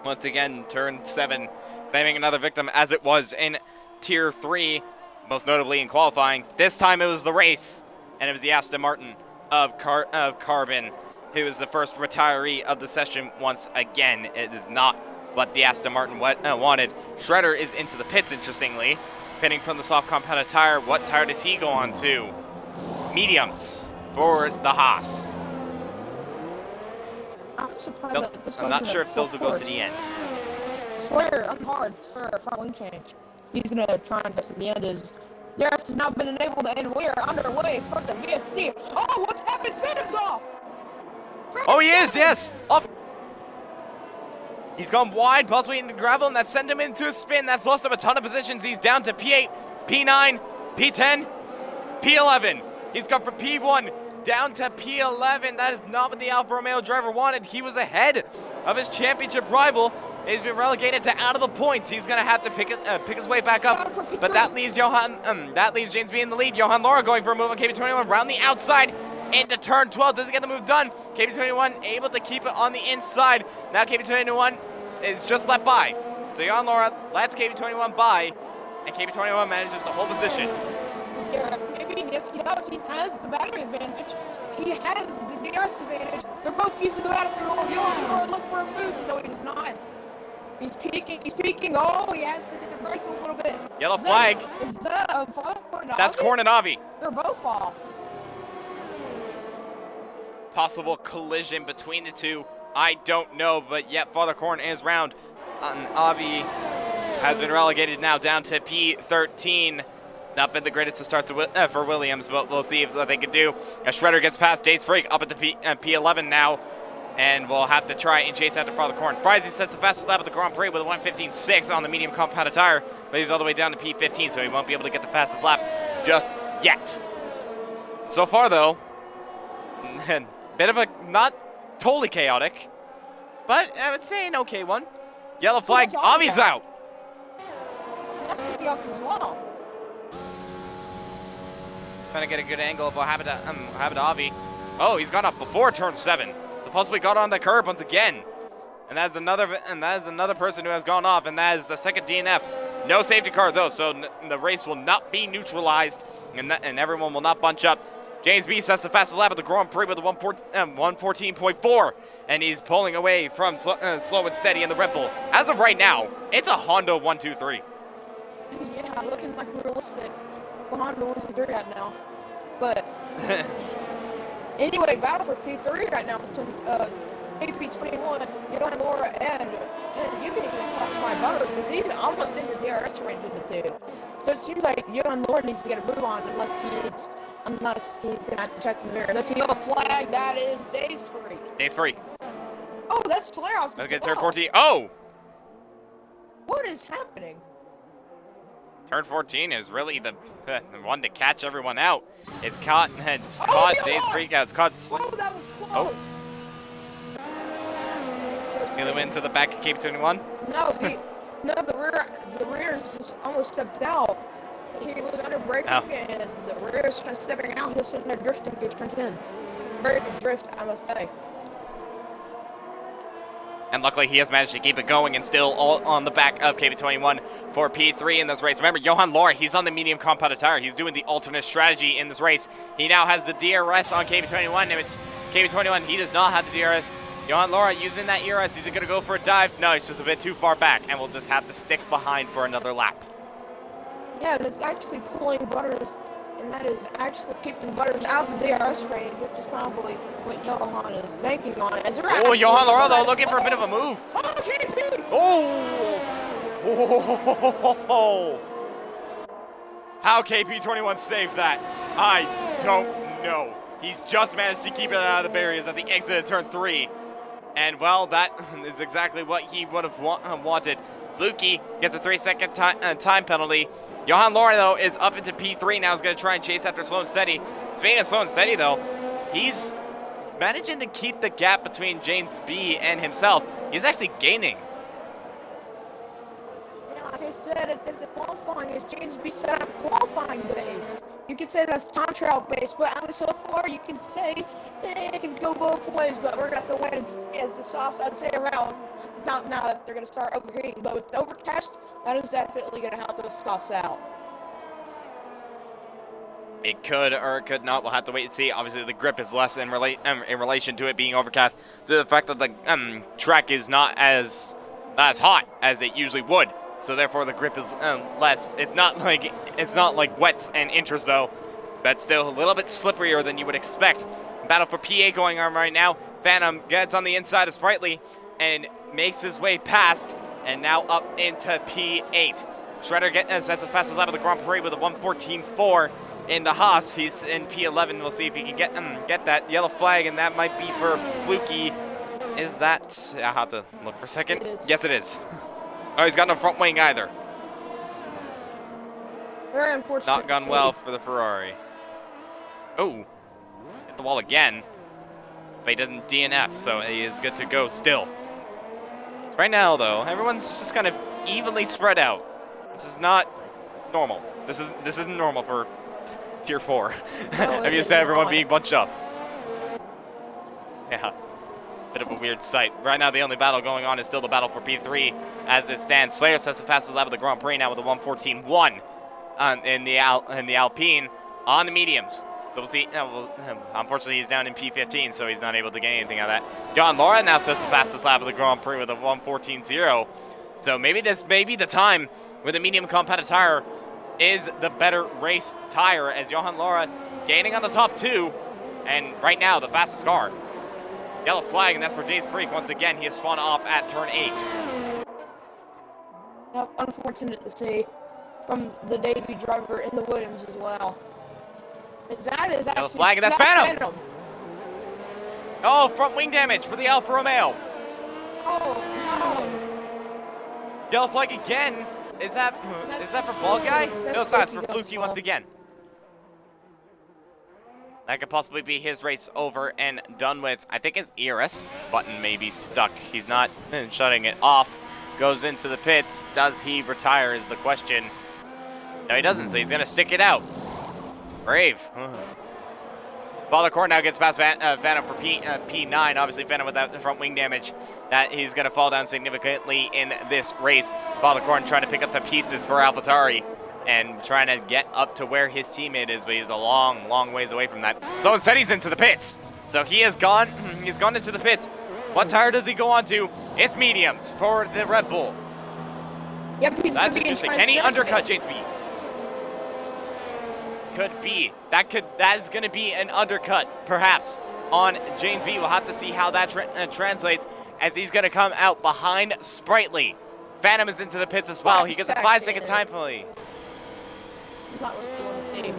Once again, turn 7, claiming another victim as it was in Tier 3, most notably in qualifying. This time it was the race, and it was the Aston Martin of Carbon, who is the first retiree of the session once again. It is not what the Aston Martin wanted. Shredder is into the pits, interestingly, pitting from the soft compounded tire. What tire does he go on to? Mediums for the Haas. I'm surprised that this I'm not sure if those will go to the end. Slayer, I'm hard for a front wing change. He's going to try and get to the end. DRS has now been enabled, and we are underway for the VSC. Oh, what's happened? Phantom's off! Oh, he is, yes! Up. He's gone wide, possibly into gravel, and that sent him into a spin. That's lost him a ton of positions. He's down to P8, P9, P10, P11. He's gone from P1 down to P11. That is not what the Alfa Romeo driver wanted. He was ahead of his championship rival. He's been relegated to out of the points. He's going to have to pick his way back up. But that leaves James B in the lead. Johan Laura going for a move on KB21 around the outside into turn 12. Doesn't get the move done. KB21 able to keep it on the inside. Now KB21 is just let by. So Johan Laura lets KB21 by, and KB21 manages to hold position. Yeah, maybe, yes, he does. He has the battery advantage. He has the DRS advantage. They're both using the battery roll. Johan Laura look for a move. No, he does not. He's peeking. Oh, he has to hit the brakes a little bit. Yellow flag. Is that a Corn? That's Corn and Avi. They're both off. Possible collision between the two I don't know, but yet Father Corn is round. Avi has been relegated now down to P13. It's not been the greatest of starts for Williams, but we'll see what they can do. Shredder gets past Days Freak up at the P11 now, and we'll have to try and chase after Father Corn. Frizy sets the fastest lap of the Grand Prix with a 1:15.6 on the medium compounded tire, but he's all the way down to P15, so he won't be able to get the fastest lap just yet. So far, though, bit of a not totally chaotic, but I would say an okay one. Yellow flag, Avi's out. That's pretty off as well. Trying to get a good angle of what happened to Avi. Oh, he's gone up before turn 7. Supposedly got on the curb once again. And that is another person who has gone off, and that is the second DNF. No safety car though, so the race will not be neutralized, and everyone will not bunch up. James B sets the fastest lap of the Grand Prix with a 1:14.4, and he's pulling away from slow and steady in the Red Bull. As of right now, it's a Honda 1-2-3. Yeah, looking like realistic for Honda 1-2-3 right now. But anyway, battle for P3 right now between AP21, Johan Laura, and you can even classify Butter because he's almost in the DRS range with the two. So it seems like Johan Laura needs to get a move on unless he's gonna have to check the mirror. That's a yellow flag. That is Days Free. Days Free. Oh, that's Slayer off. Let's get turn 14. Oh! What is happening? Turn 14 is really the one to catch everyone out. It's caught Days Freak out. It's caught. Oh, that was close. Oh. Nearly went to the back of KP21. No, the rear just almost stepped out. He was under braking, and the rear is kind of stepping out. He was sitting there drifting to turn 10. Very good drift, I must say. And luckily, he has managed to keep it going and still all on the back of KB21 for P3 in this race. Remember, Johan Laura, he's on the medium compounded tire. He's doing the alternate strategy in this race. He now has the DRS on KB21, which KB21, he does not have the DRS. Johan Laura using that ERS. Is he going to go for a dive? No, he's just a bit too far back, and we'll just have to stick behind for another lap. Yeah, that's actually pulling Butters, and that is actually keeping Butters out of the DRS range, which is probably what Johan is banking on. Oh, Johan Laura, though, looking for a bit of a move. Oh! How KP21 saved that, I don't know. He's just managed to keep it out of the barriers at the exit of turn 3. And, well, that is exactly what he would have wanted. Fluky gets a 3-second time penalty. Johan Laura, though, is up into P3 now. He's going to try and chase after Slow and Steady. Speaking of Slow and Steady, though, he's managing to keep the gap between James B and himself. He's actually gaining. Yeah, like I said, I think the qualifying is James B set up qualifying based. You could say that's time trial based, but so far you can say it can go both ways, but we're going to have to wait as the softs, I'd say, around. Not now that they're going to start overheating, but with the overcast, that is definitely going to help those softs out. It could or it could not. We'll have to wait and see. Obviously, the grip is less in relation to it being overcast, due to the fact that the track is not as hot as it usually would. So therefore, the grip is less. It's not like wets and inters though, but still a little bit slipperier than you would expect. Battle for PA going on right now. Phantom gets on the inside of Sprightly and makes his way past, and now up into P8. Shredder sets the fastest lap of the Grand Prix with a 1:14.4 in the Haas. He's in P11. We'll see if he can get that yellow flag, and that might be for Fluky. Is that? I'll have to look for a second. Yes, it is. Oh, he's got no front wing either. Very unfortunate. Not gone well for the Ferrari. Oh, hit the wall again. But he doesn't DNF, so he is good to go still. So right now, though, everyone's just kind of evenly spread out. This is not normal. This isn't normal for Tier 4. I'm used to everyone being bunched up. Yeah. Bit of a weird sight. Right now, the only battle going on is still the battle for P3 as it stands. Slayer sets the fastest lap of the Grand Prix now with a 1:14.1 in the Alpine on the mediums. So we'll see. Unfortunately, he's down in P15, so he's not able to get anything out of that. Johan Laura now sets the fastest lap of the Grand Prix with a 1:14.0. So maybe this may be the time where the medium compounded tire is the better race tire, as Johan Laura gaining on the top 2, and right now the fastest car. Yellow flag, and that's for Days Freak. Once again, he has spawned off at turn 8. Yep, unfortunate to see from the debut driver in the Williams as well. Is actually Yellow flag, and that's Phantom. Oh, front wing damage for the Alfa Romeo. Oh, no. Yellow flag again. Is that for Ball Guy? No, it's not. It's for Fluky once again. That could possibly be his race over and done with. I think his ERS button may be stuck. He's not shutting it off. Goes into the pits. Does he retire is the question. No, he doesn't, so he's going to stick it out. Brave. Father Corn now gets past Phantom for P9. Obviously, Phantom with that front wing damage. That he's going to fall down significantly in this race. Father Corn trying to pick up the pieces for AlphaTauri and trying to get up to where his teammate is, but he's a long, long ways away from that. So instead, he's into the pits. So he has gone. He's gone into the pits. What tire does he go on to? It's mediums for the Red Bull. Yep, he's That's interesting. Can he undercut James B? Could be. That is going to be an undercut, perhaps, on James B. We'll have to see how that translates, as he's going to come out behind Sprightly. Phantom is into the pits as well. He gets a 5-second time penalty. Not what you want to see.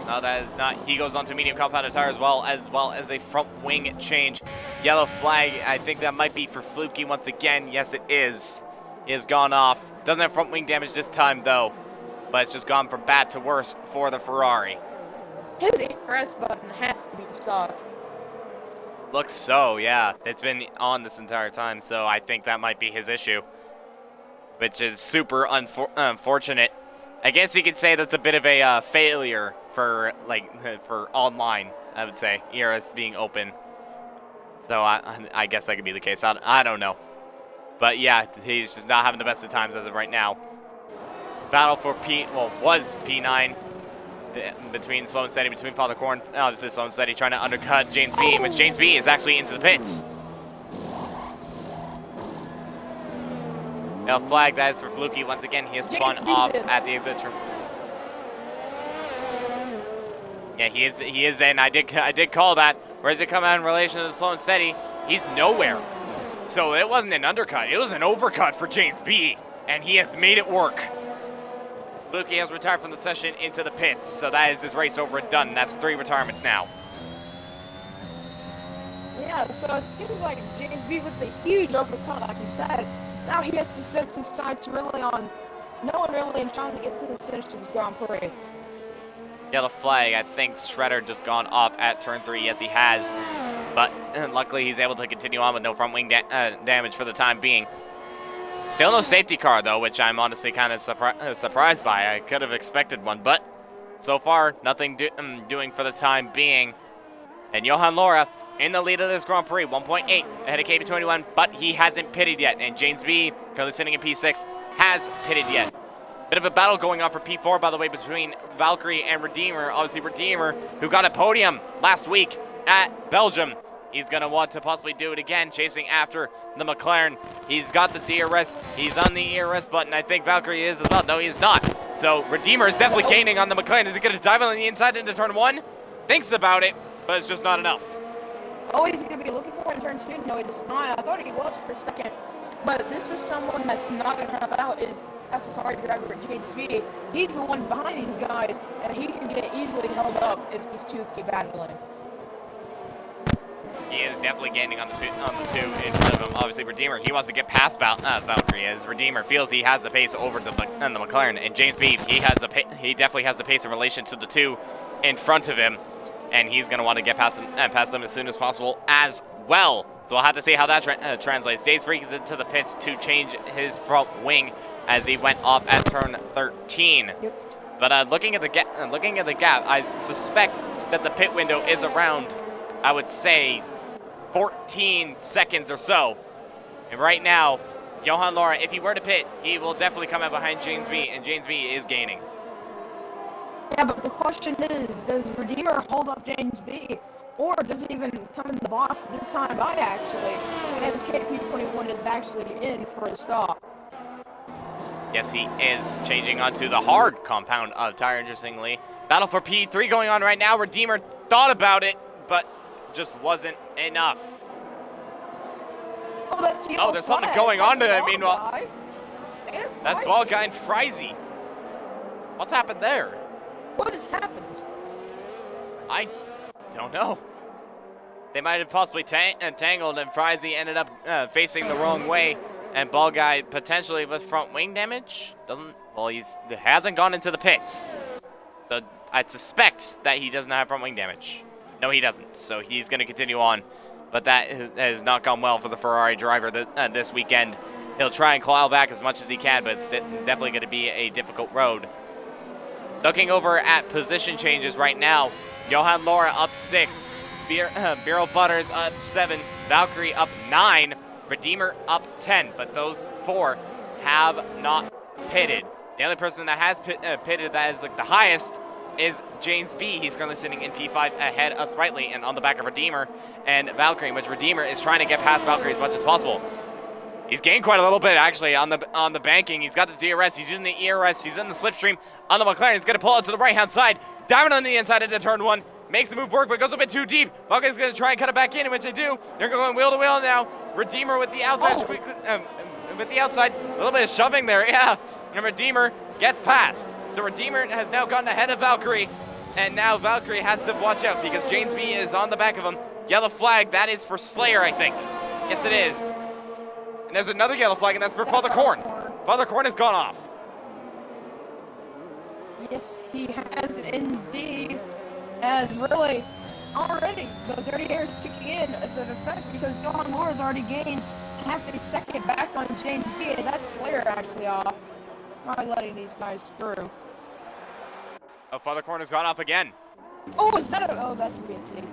No, that is not. He goes on to medium compounded tire as well as a front wing change. Yellow flag. I think that might be for Fluky once again. Yes, it is. He has gone off. Doesn't have front wing damage this time, though. But it's just gone from bad to worse for the Ferrari. His press button has to be stuck. Looks so, yeah. It's been on this entire time, so I think that might be his issue, which is super unfortunate. I guess you could say that's a bit of a failure for for online, I would say, ERS being open. So I guess that could be the case. I don't know. But yeah, he's just not having the best of times as of right now. Battle for was P9 between Slow and Steady, between Father Corn. Obviously, Slow and Steady trying to undercut James B, which James B is actually into the pits. Now, flag, that is for Fluky. Once again, he has spun off at the exit. Yeah, he is in. I did call that. Where does it come out in relation to the Slow and Steady? He's nowhere. So it wasn't an undercut. It was an overcut for James B, and he has made it work. Fluky has retired from the session into the pits, so that is his race over and done. That's 3 retirements now. Yeah, so it seems like James B with a huge overcut, like you said. Now he has to set his sights really on no one really and trying to get to the finish of this Grand Prix. Yellow flag. I think Shredder just gone off at turn 3. Yes, he has. But luckily, he's able to continue on with no front wing damage for the time being. Still no safety car, though, which I'm honestly kind of surprised by. I could have expected one, but so far, nothing doing for the time being. And Johan Laura in the lead of this Grand Prix, 1.8 ahead of KB21, but he hasn't pitted yet. And James B, currently sitting in P6, has pitted yet. Bit of a battle going on for P4, by the way, between Valkyrie and Redeemer. Obviously, Redeemer, who got a podium last week at Belgium. He's going to want to possibly do it again, chasing after the McLaren. He's got the DRS. He's on the ERS button. I think Valkyrie is as well. No, he is not. So Redeemer is definitely gaining on the McLaren. Is he going to dive on the inside into turn 1? Thinks about it, but it's just not enough. Oh, he's going to be looking for it in turn 2. No, he does not. I thought he was for a second. But this is someone that's not going to help out is AlphaTauri driver James B. He's the one behind these guys, and he can get easily held up if these two keep battling. He is definitely gaining on the two in front of him. Obviously, Redeemer, he wants to get past Valkyrie, as Redeemer feels he has the pace over the McLaren. And James B, he definitely has the pace in relation to the two in front of him, and he's going to want to get past them as soon as possible as well. So we'll have to see how that translates. Days Freak is into the pits to change his front wing as he went off at turn 13. Yep. But looking at the gap, I suspect that the pit window is around, I would say, 14 seconds or so. And right now, Johan Laura, if he were to pit, he will definitely come out behind James B, and James B is gaining. Yeah, but the question is, does Redeemer hold up James B? Or does he even come in the box this time by, actually? And his KP21 is actually in for a stop. Yes, he is changing onto the hard compound of tire, interestingly. Battle for P3 going on right now. Redeemer thought about it, but just wasn't enough. Oh, that's the Oh, there's something going on there. Meanwhile, That's that's Ball Guy and Frizy. What's happened there? What has happened? I don't know. They might have possibly tangled, and Frizy ended up facing the wrong way, and Ball Guy potentially with front wing damage. He hasn't gone into the pits, so I'd suspect that he doesn't have front wing damage. No, he doesn't. So he's going to continue on, but that has not gone well for the Ferrari driver this weekend. He'll try and claw back as much as he can, but it's definitely going to be a difficult road. Looking over at position changes right now, Johan Laura up 6. Beryl Butters up 7, Valkyrie up 9, Redeemer up 10, but those 4 have not pitted. The other person that has pitted that is like the highest is James B. He's currently sitting in P5 ahead of Sprightly and on the back of Redeemer and Valkyrie, which Redeemer is trying to get past Valkyrie as much as possible. He's gained quite a little bit actually on the banking. He's got the DRS, he's using the ERS, he's in the slipstream on the McLaren. He's going to pull out to the right-hand side, down on the inside into turn 1. Makes the move work, but goes a bit too deep. Valkyrie's going to try and cut it back in which they do. They're going wheel to wheel now. Redeemer with the outside, with the outside. A little bit of shoving there, yeah. And Redeemer gets past. So Redeemer has now gotten ahead of Valkyrie, and now Valkyrie has to watch out because James B is on the back of him. Yellow flag, that is for Slayer, I think. Yes, it is. And there's another yellow flag, and that's for Father Korn. Father Korn has gone off. Yes, he has indeed. As really, already, the dirty hair is kicking in as an effect because Johan Laura has already gained half a second back on James B. And that's Slayer actually off. Probably letting these guys through. Oh, Father Korn has gone off again. Oh, is that a... Oh, that's a BNC.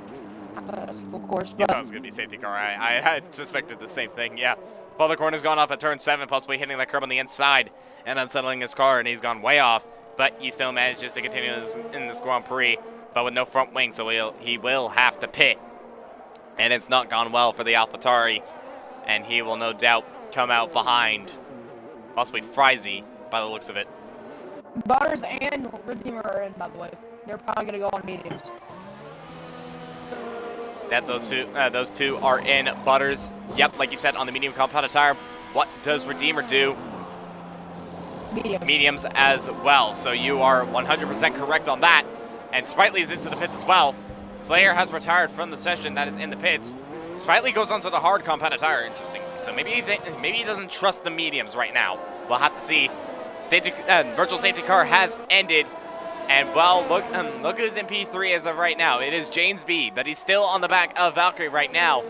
I thought that was full course, but... Yeah, that was going to be a safety car. I had suspected the same thing, yeah. Father Korn has gone off at turn 7, possibly hitting that curb on the inside and unsettling his car, and he's gone way off. But he still manages to continue in this Grand Prix, but with no front wing, so he will have to pit. And it's not gone well for the AlphaTauri, and he will no doubt come out behind, possibly Frizy, by the looks of it. Butters and Redeemer are in, by the way. They're probably going to go on mediums. That those two are in. Butters, yep, like you said, on the medium compounded tire. What does Redeemer do? Mediums as well. So you are 100% correct on that. And Sprightly is into the pits as well. Slayer has retired from the session. That is in the pits. Sprightly goes onto the hard compounded tire. Interesting. So maybe he doesn't trust the mediums right now. We'll have to see. Virtual safety car has ended. And well, look who's in P3 as of right now. It is James B, but he's still on the back of Valkyrie right now.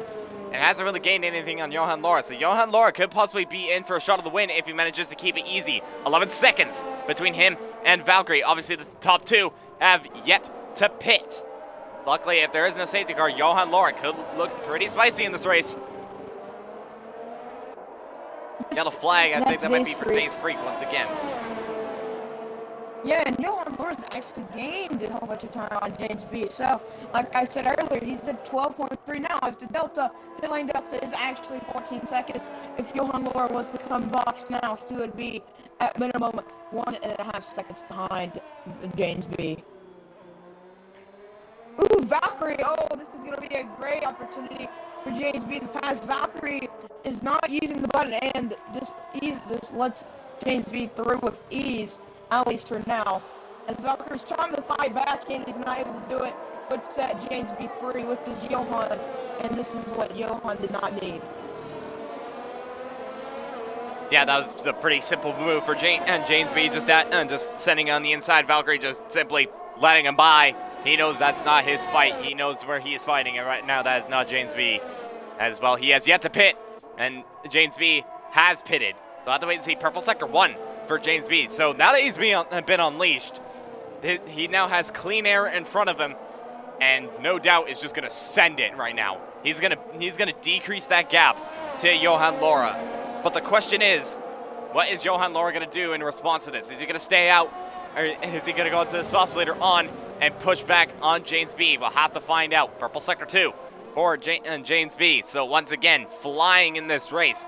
And hasn't really gained anything on Johan Laura. So Johan Laura could possibly be in for a shot of the win if he manages to keep it easy. 11 seconds between him and Valkyrie. Obviously, the top 2 have yet to pit. Luckily, if there isn't a safety car, Johan Laura could look pretty spicy in this race. Yellow flag, I think that might be for Days Freak once again. Yeah, and Johan Laura's actually gained a whole bunch of time on James B. So, like I said earlier, he's at 12.3 now. If the pit lane delta is actually 14 seconds, if Johan Laura was to come box now, he would be at minimum 1.5 seconds behind James B. Ooh, Valkyrie! Oh, this is going to be a great opportunity for James B to pass. Valkyrie is not using the button and just lets James B through with ease. At least for now. As Valkyrie's trying to fight back in, he's not able to do it, but set James B free with the Johan, and this is what Johan did not need. Yeah, that was a pretty simple move for James B. Just sending on the inside. Valkyrie just simply letting him by. He knows that's not his fight. He knows where he is fighting, and right now that is not James B. As well, he has yet to pit, and James B has pitted. So I'll have to wait and see. Purple Sector 1. For James B. So now that he's been unleashed, he now has clean air in front of him, and no doubt is just gonna send it right now. He's gonna decrease that gap to Johan Laura. But the question is, what is Johan Laura gonna do in response to this? Is he gonna stay out, or is he gonna go into the softs later on and push back on James B? We'll have to find out. Purple Sector 2 for James B. So once again, flying in this race.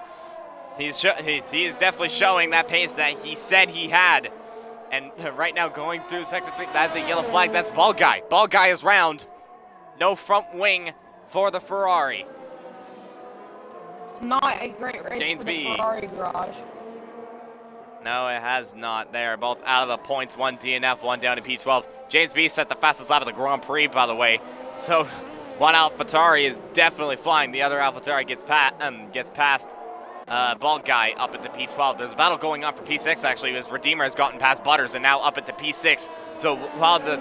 He is definitely showing that pace that he said he had. And right now going through Sector 3, that's a yellow flag. That's Ball Guy. Ball Guy is round. No front wing for the Ferrari. It's not a great race James for the B. Ferrari garage. No, it has not. They are both out of the points. One DNF, one down to P12. James B set the fastest lap of the Grand Prix, by the way. So one AlphaTauri is definitely flying. The other AlphaTauri gets past Bald Guy up at the P12. There's a battle going on for P6 actually, as Redeemer has gotten past Butters and now up at the P6. So while the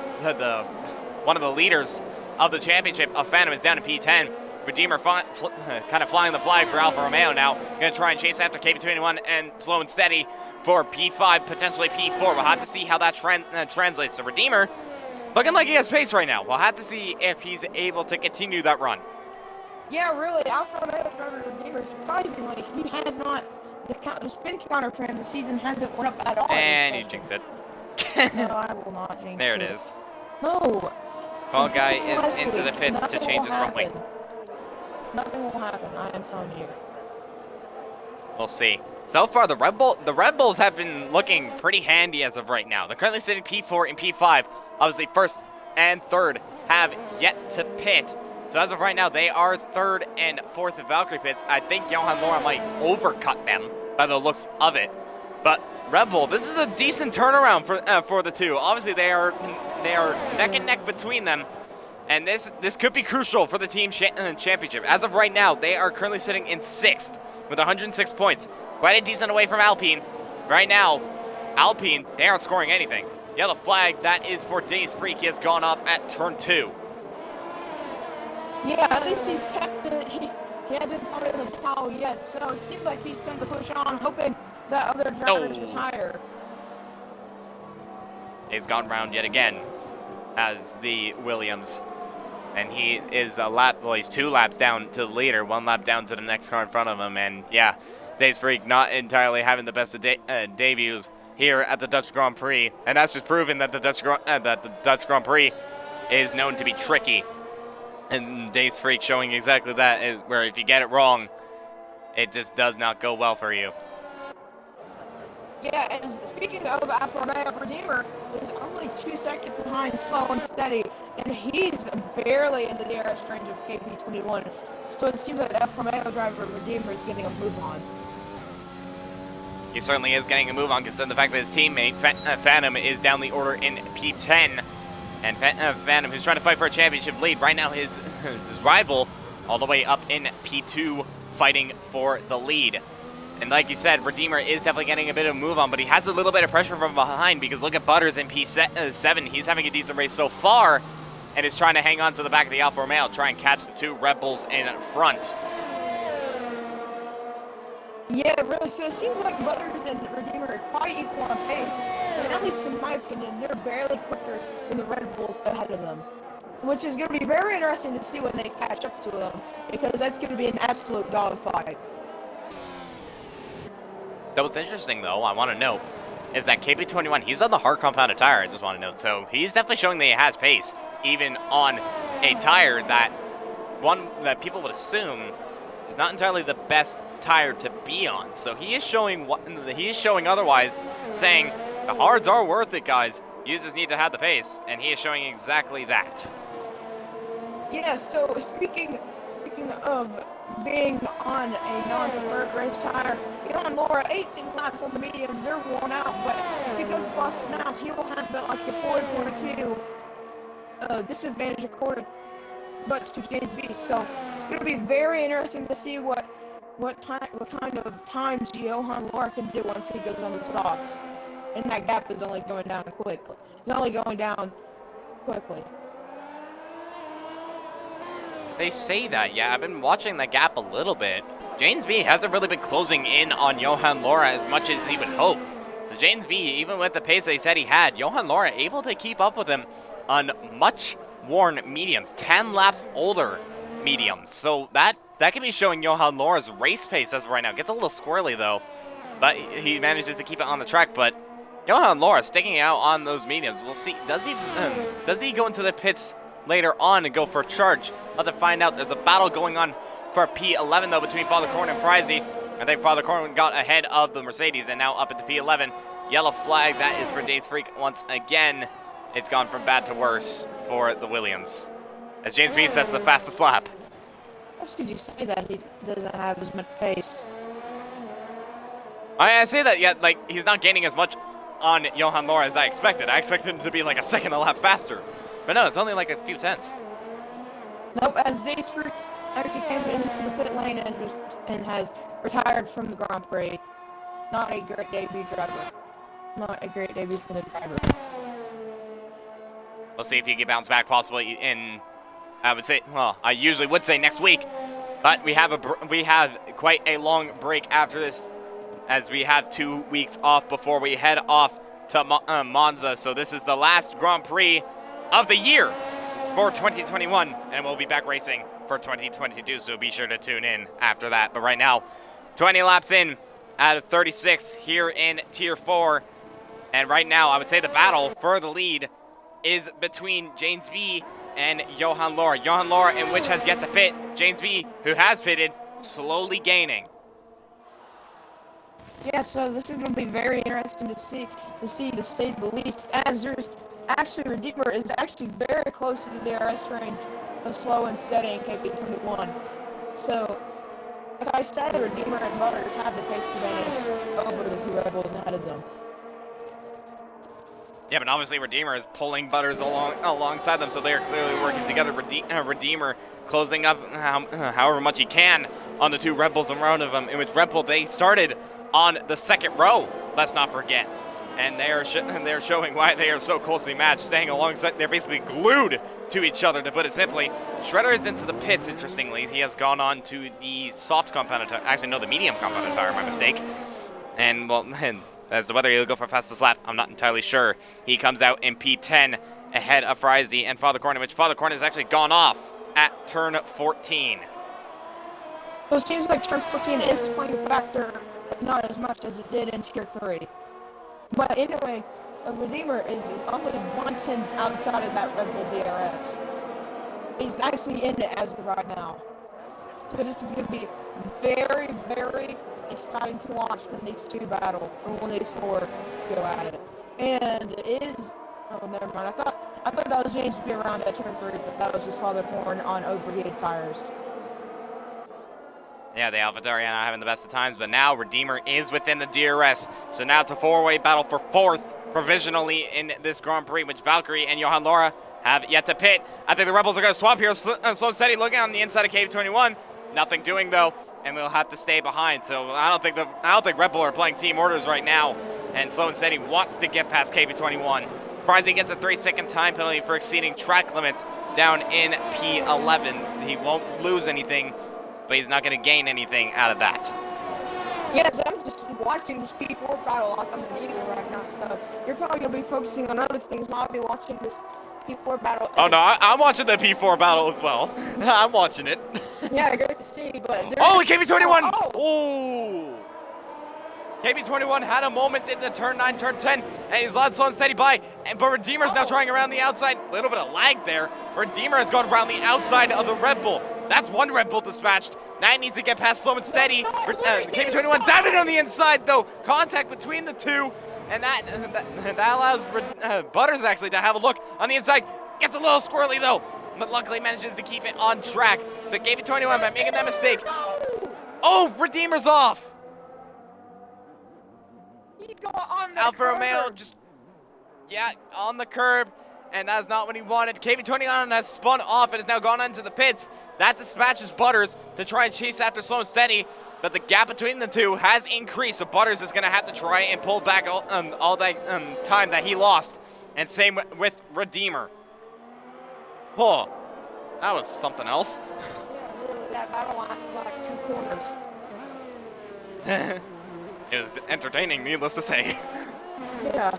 one of the leaders of the championship of Phantom is down to P10, Redeemer kind of flying the flag for Alfa Romeo now. Going to try and chase after KB21 and slow and steady for P5, potentially P4. We'll have to see how that translates. So Redeemer looking like he has pace right now. We'll have to see if he's able to continue that run. Yeah, really, Alfa Romeo driver Redeemer, surprisingly, he has not, the spin counter for him this season hasn't went up at all. And you jinxed it. No, I will not jinx it. There it is. No. Bald Guy is into the pits to change his front wing. Nothing will happen, I am telling you. We'll see. So far, the Red Bulls have been looking pretty handy as of right now. They're currently sitting P4 and P5. Obviously, first and third have yet to pit. So as of right now, they are third and fourth at Valkyrie pits. I think Johan Laura might overcut them by the looks of it. But Red Bull, this is a decent turnaround for the two. Obviously, they are neck and neck between them. And this could be crucial for the team championship. As of right now, they are currently sitting in 6th with 106 points. Quite a decent away from Alpine. Right now, Alpine, they aren't scoring anything. Yellow flag, that is for Days Freak. He has gone off at turn 2. Yeah, at least he's kept it. He hasn't thrown in the towel yet, so it seems like he's trying to push on, hoping that other drivers retire. He's gone round yet again as the Williams. And he is he's 2 laps down to the leader, 1 lap down to the next car in front of him. And yeah, Days Freak not entirely having the best of debuts here at the Dutch Grand Prix. And that's just proven that the Dutch Grand Prix is known to be tricky. And Days Freak showing exactly that, is where if you get it wrong, it just does not go well for you. Yeah, and speaking of Alfa Romeo, Redeemer is only 2 seconds behind Slow and Steady, and he's barely in the DRS range of KP21. So it seems like the Alfa Romeo driver Redeemer is getting a move on. He certainly is getting a move on, considering the fact that his teammate Phantom is down the order in P10. And Phantom, who's trying to fight for a championship lead, right now his rival all the way up in P2 fighting for the lead. And like you said, Redeemer is definitely getting a bit of a move on, but he has a little bit of pressure from behind because look at Butters in P7. He's having a decent race so far and is trying to hang on to the back of the Alfa Romeo, try and catch the 2 Red Bulls in front. Yeah, really, so it seems like Butters and Redeemer are quite equal on pace, and at least in my opinion, they're barely quicker than the Red Bulls ahead of them. Which is going to be very interesting to see when they catch up to them, because that's going to be an absolute dogfight. That was interesting, though, I want to note, is that KP21, he's on the hard compounded tire, I just want to note. So he's definitely showing that he has pace, even on a tire that people would assume is not entirely the best tire to be on. So he is showing otherwise, saying the hards are worth it, guys. You just need to have the pace, and he is showing exactly that. Yeah, so speaking of being on a non-preferred race tire, Johan Laura, 18 laps on the mediums, they're worn out, but if he goes box now, he will have like a 4.2 disadvantage according to James B. So it's going to be very interesting to see what kind of times Johan Laura can do once he goes on the stocks. And that gap is only going down quickly. It's only going down quickly. They say that, yeah. I've been watching that gap a little bit. James B hasn't really been closing in on Johan Laura as much as he would hope. So James B, even with the pace they said he had, Johan Laura able to keep up with him on much worn mediums, 10 laps older mediums. So that can be showing Johan Laura's race pace as of right now. Gets a little squirrely though, but he manages to keep it on the track. But Johan Laura sticking out on those mediums. We'll see. Does he go into the pits later on and go for a charge? Let's find out. There's a battle going on for P11 though between Father Corn and Frizy. I think Father Corn got ahead of the Mercedes and now up at the P11. Yellow flag, that is for Days Freak once again. It's gone from bad to worse for the Williams, as James B sets the fastest lap. much did you say that he doesn't have as much pace? I say that, yeah, like, he's not gaining as much on Johan Lora as I expected. I expected him to be like a second a lap faster. But no, it's only like a few tenths. Nope, as Days Fruit actually came into the pit lane and has retired from the Grand Prix. Not a great debut driver. Not a great debut for the driver. We'll see if he can bounce back possibly in, I would say, well, I usually would say next week, but we have quite a long break after this, as we have 2 weeks off before we head off to Monza. So this is the last Grand Prix of the year for 2021, and we'll be back racing for 2022, so be sure to tune in after that. But right now, 20 laps in out of 36 here in Tier 4, and right now I would say the battle for the lead is between James B and Johan Lora. Johan Lora, in which has yet to pit. James B, who has pitted, slowly gaining. Yeah, so this is going to be very interesting to see to say the least, as there's actually Redeemer is actually very close to the DRS range of slow and steady in KP21. So, like I said, Redeemer and Butters have the pace advantage over the two Rebels ahead of them. Yeah, but obviously Redeemer is pulling Butters alongside them, so they are clearly working together. Redeemer closing up however much he can on the two Rebels around of him, in which Red Bull, they started on the second row, let's not forget. And they're showing why they are so closely matched, staying alongside. They're basically glued to each other, to put it simply. Shredder is into the pits, interestingly. He has gone on to the soft compound tire. Actually, no, the medium compound tire, my mistake. And, well, as to whether he'll go for fastest lap, I'm not entirely sure. He comes out in P10 ahead of Frizy and Father Corner, which Father Corner has actually gone off at turn 14. So it seems like turn 14 is playing a factor, but not as much as it did in Tier 3. But anyway, Redeemer is only 1/10 outside of that Red Bull DRS. He's actually in it as of right now. So this is going to be very, very exciting to watch when these two battle, or when these four go at it. And it is... Oh, never mind. I thought that was James to be around at turn 3, but that was just Father Horn on overheated tires. Yeah, the AlphaTauri are not having the best of times, but now Redeemer is within the DRS. So now it's a four-way battle for fourth provisionally in this Grand Prix, which Valkyrie and Johan Lora have yet to pit. I think the Rebels are going to swap here. Slow and steady looking on the inside of KV21. Nothing doing, though, and we'll have to stay behind. So I don't think Red Bull are playing team orders right now, and Slow and Steady wants to get past KV21. Frizy gets a 3-second time penalty for exceeding track limits down in P11. He won't lose anything, but he's not going to gain anything out of that. Yes, I'm just watching this P4 battle like I'm an idiot right now, so you're probably going to be focusing on other things while I'll be watching this P4 battle. Oh, no, I'm watching the P4 battle as well. I'm watching it. Yeah, great to see, but... Oh, KB21! Oh! KB21 had a moment into turn 9, turn 10, and he's let Slow and Steady by, but Redeemer's now trying around the outside. A little bit of lag there. Redeemer has gone around the outside of the Red Bull. That's one Red Bull dispatched. Now he needs to get past Slow and Steady. KB21 diving on the inside, though. Contact between the two, and that allows Butters actually to have a look on the inside. Gets a little squirrely, though, but luckily manages to keep it on track. So KB21, by making that mistake. Oh, Redeemer's off. Alfa Romeo just, on the curb, and that's not what he wanted. KB21 has spun off and has now gone into the pits. That dispatches Butters to try and chase after Slow and Steady, but the gap between the two has increased, so Butters is going to have to try and pull back all that time that he lost, and same with Redeemer. Oh, that was something else. Yeah, really, that battle lasted like 2 quarters. It was entertaining, needless to say. Yeah.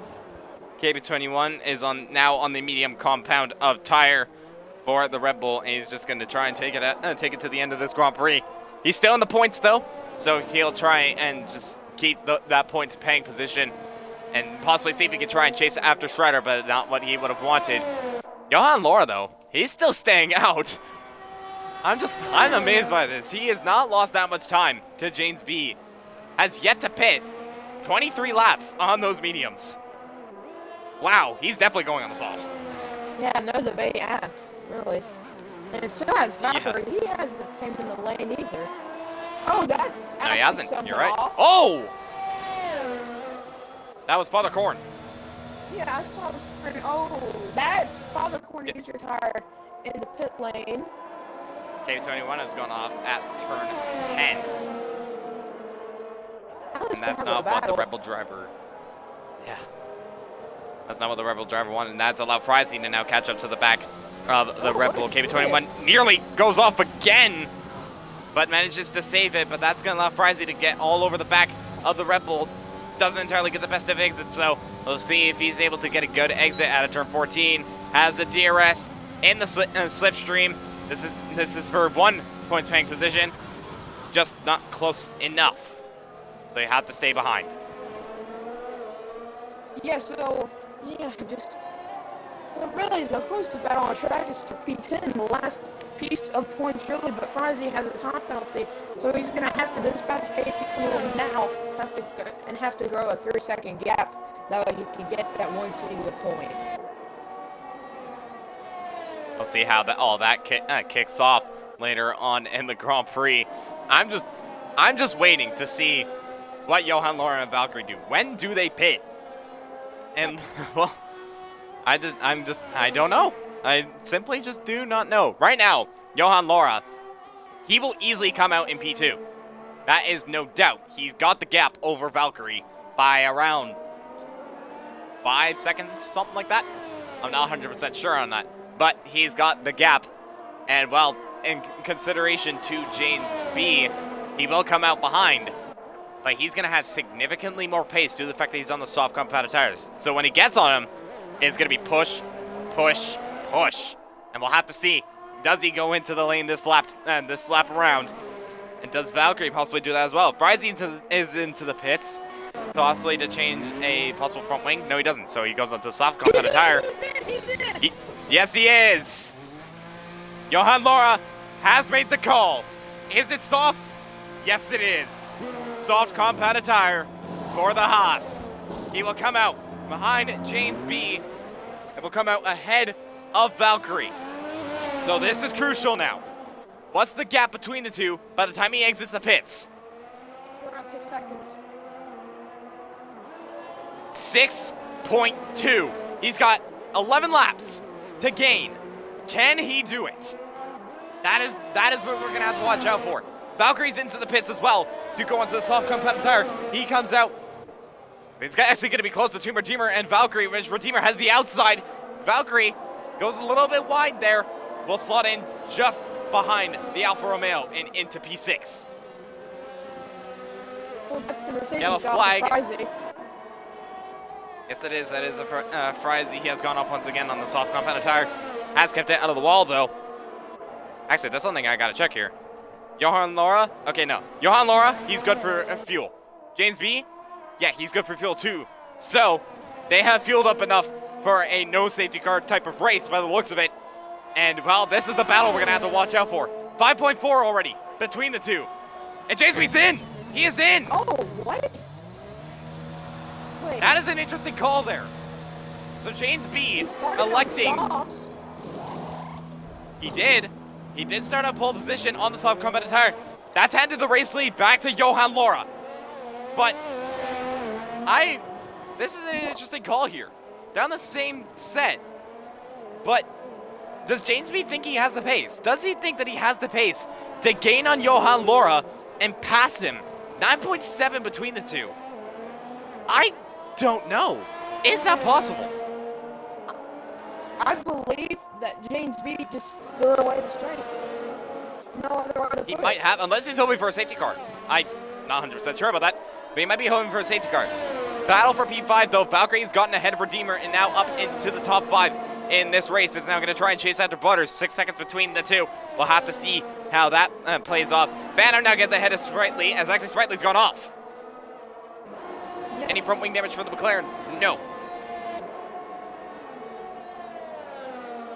KB21 is now on the medium compound of tire for the Red Bull, and he's just going to try and take it to the end of this Grand Prix. He's still in the points, though, so he'll try and just keep that points paying position and possibly see if he can try and chase after Shredder, but not what he would have wanted. Johan Lora, though, he's still staying out. I'm amazed by this. He has not lost that much time to James B. Has yet to pit 23 laps on those mediums. Wow, he's definitely going on the softs. Yeah, no debate asked, really. And so has Valkyrie. He hasn't came in the lane either. Oh, that's No, he hasn't. You're right. off. Oh! That was Father Corn. Yeah, I saw the sprint. Oh, that's Father Corn is retired in the pit lane. K21 has gone off at turn 10. And that's not what the Rebel driver... Yeah. That's not what the Rebel driver wanted, and that's allowed Frizy to now catch up to the back of the Rebel. KB21 nearly goes off again, but manages to save it, but that's going to allow Frizy to get all over the back of the Rebel. Doesn't entirely get the best of exit, so we'll see if he's able to get a good exit out of turn 14. Has a DRS in the slipstream. This is for 1 point spank position, just not close enough. So you have to stay behind. Yeah, so really the closest battle on track is for P10, the last piece of points really, but Frizy has a time penalty, so he's gonna have to dispatch KP10 now, have to grow a 3-second gap, that way he can get that one single point. We'll see how that kicks off later on in the Grand Prix. I'm just waiting to see what Johan Laura and Valkyrie do. When do they pit? And well, I don't know. I simply just do not know. Right now, Johan Laura, he will easily come out in P2. That is no doubt. He's got the gap over Valkyrie by around 5 seconds, something like that. I'm not 100% sure on that. But he's got the gap. And, well, in consideration to James B, he will come out behind. But he's going to have significantly more pace due to the fact that he's on the soft competitive tires. So when he gets on him, it's going to be push, push, push. And we'll have to see, does he go into the lane this lap around? And does Valkyrie possibly do that as well? Frizy is into the pits, possibly to change a possible front wing. No, he doesn't. So he goes onto the soft competitive tire. He's in. Yes, he is. Johan Laura has made the call. Is it softs? Yes, it is. Soft compounded tire for the Haas. He will come out behind James B. It will come out ahead of Valkyrie. So this is crucial now. What's the gap between the two by the time he exits the pits? Around 6 seconds. 6.2. He's got 11 laps to gain. Can he do it? That is what we're going to have to watch out for. Valkyrie's into the pits as well to go onto the soft competitive tire. He comes out. It's actually going to be close to Redeemer and Valkyrie, which Redeemer has the outside. Valkyrie goes a little bit wide there. Will slot in just behind the Alfa Romeo and into P6. Well, that's going to take Yellow flag. Frizy. Yes, it is. That is a Frizy. He has gone off once again on the soft competitive tire. Has kept it out of the wall, though. Actually, there's something I got to check here. Johan Laura? Okay, no. Johan Laura, he's good for fuel. James B? Yeah, he's good for fuel too. So, they have fueled up enough for a no safety car type of race by the looks of it. And, well, this is the battle we're going to have to watch out for. 5.4 already between the two. And James B's in! He is in! Oh, what? Wait. That is an interesting call there. So James B electing... He did. He did start at pole position on the soft competitive tire. That's handed the race lead back to Johan Laura. But this is an interesting call here. They're on the same set. But does James B think he has the pace? Does he think that he has the pace to gain on Johan Laura and pass him? 9.7 between the two. I don't know. Is that possible? I believe that James B just threw away this race. No other way to put it. He might have, unless he's hoping for a safety car. I'm not 100% sure about that, but he might be hoping for a safety car. Battle for P5, though. Valkyrie's gotten ahead of Redeemer and now up into the top 5 in this race. Is now going to try and chase after Butters. 6 seconds between the two. We'll have to see how that plays off. Banner now gets ahead of Sprightly, as actually Sprightly's gone off. Yes. Any front wing damage for the McLaren? No.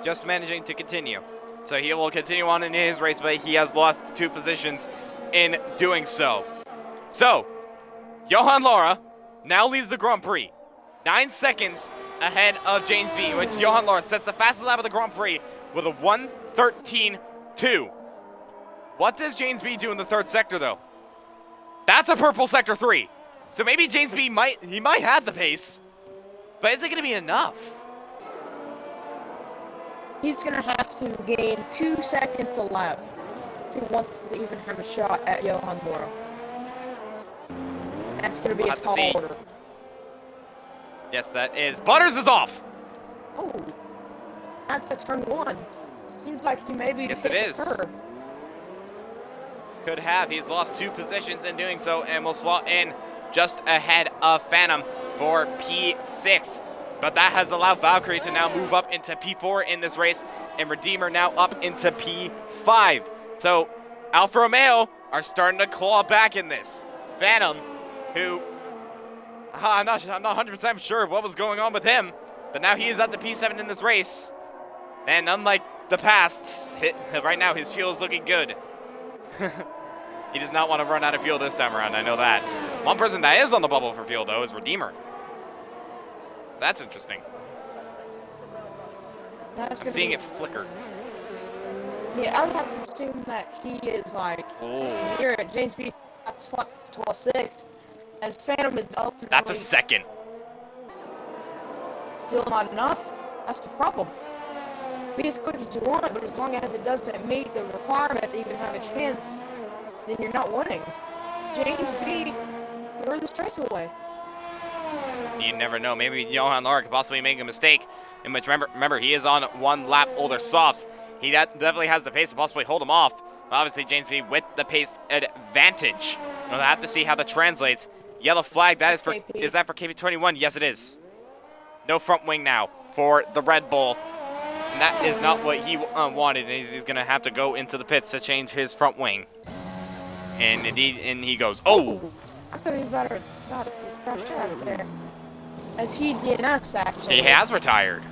Just managing to continue. So he will continue on in his race, but he has lost 2 positions in doing so. So, Johan Laura now leads the Grand Prix. 9 seconds ahead of James B, which Johan Laura sets the fastest lap of the Grand Prix with a 1:13.2. What does James B do in the third sector, though? That's a purple sector 3. So maybe James B might have the pace, but is it going to be enough? He's going to have to gain 2 seconds a lap if he wants to even have a shot at Johan Mora. That's going to be a tall order. Yes, that is. Butters is off. Oh, that's a turn 1. Seems like he may be. Yes, it is. Could have. He's lost 2 positions in doing so, and will slot in just ahead of Phantom for P6. But that has allowed Valkyrie to now move up into P4 in this race, and Redeemer now up into P5. So Alfa Romeo are starting to claw back in this. Phantom, who I'm not 100% sure what was going on with him, but now he is at the P7 in this race. And unlike the past, right now his fuel is looking good. He does not want to run out of fuel this time around, I know that. One person that is on the bubble for fuel, though, is Redeemer. So that's interesting. I'm seeing it flicker. Yeah, I would have to assume that he is like here at James B. Slot 12.6, as Phantom is ultimately. That's a second. Still not enough. That's the problem. Be as quick as you want, but as long as it doesn't meet the requirement to even have a chance, then you're not winning. James B. threw this race away. You never know. Maybe Johan Laura could possibly make a mistake. In which, remember, he is on 1 lap older softs. He definitely has the pace to possibly hold him off. But obviously, James B. with the pace advantage. We'll have to see how that translates. Yellow flag. That is that for KP21? Yes, it is. No front wing now for the Red Bull. And that is not what he wanted. He's going to have to go into the pits to change his front wing. And indeed, he goes, oh! I thought he was about to crash out there. As he DNFs, actually. He has retired.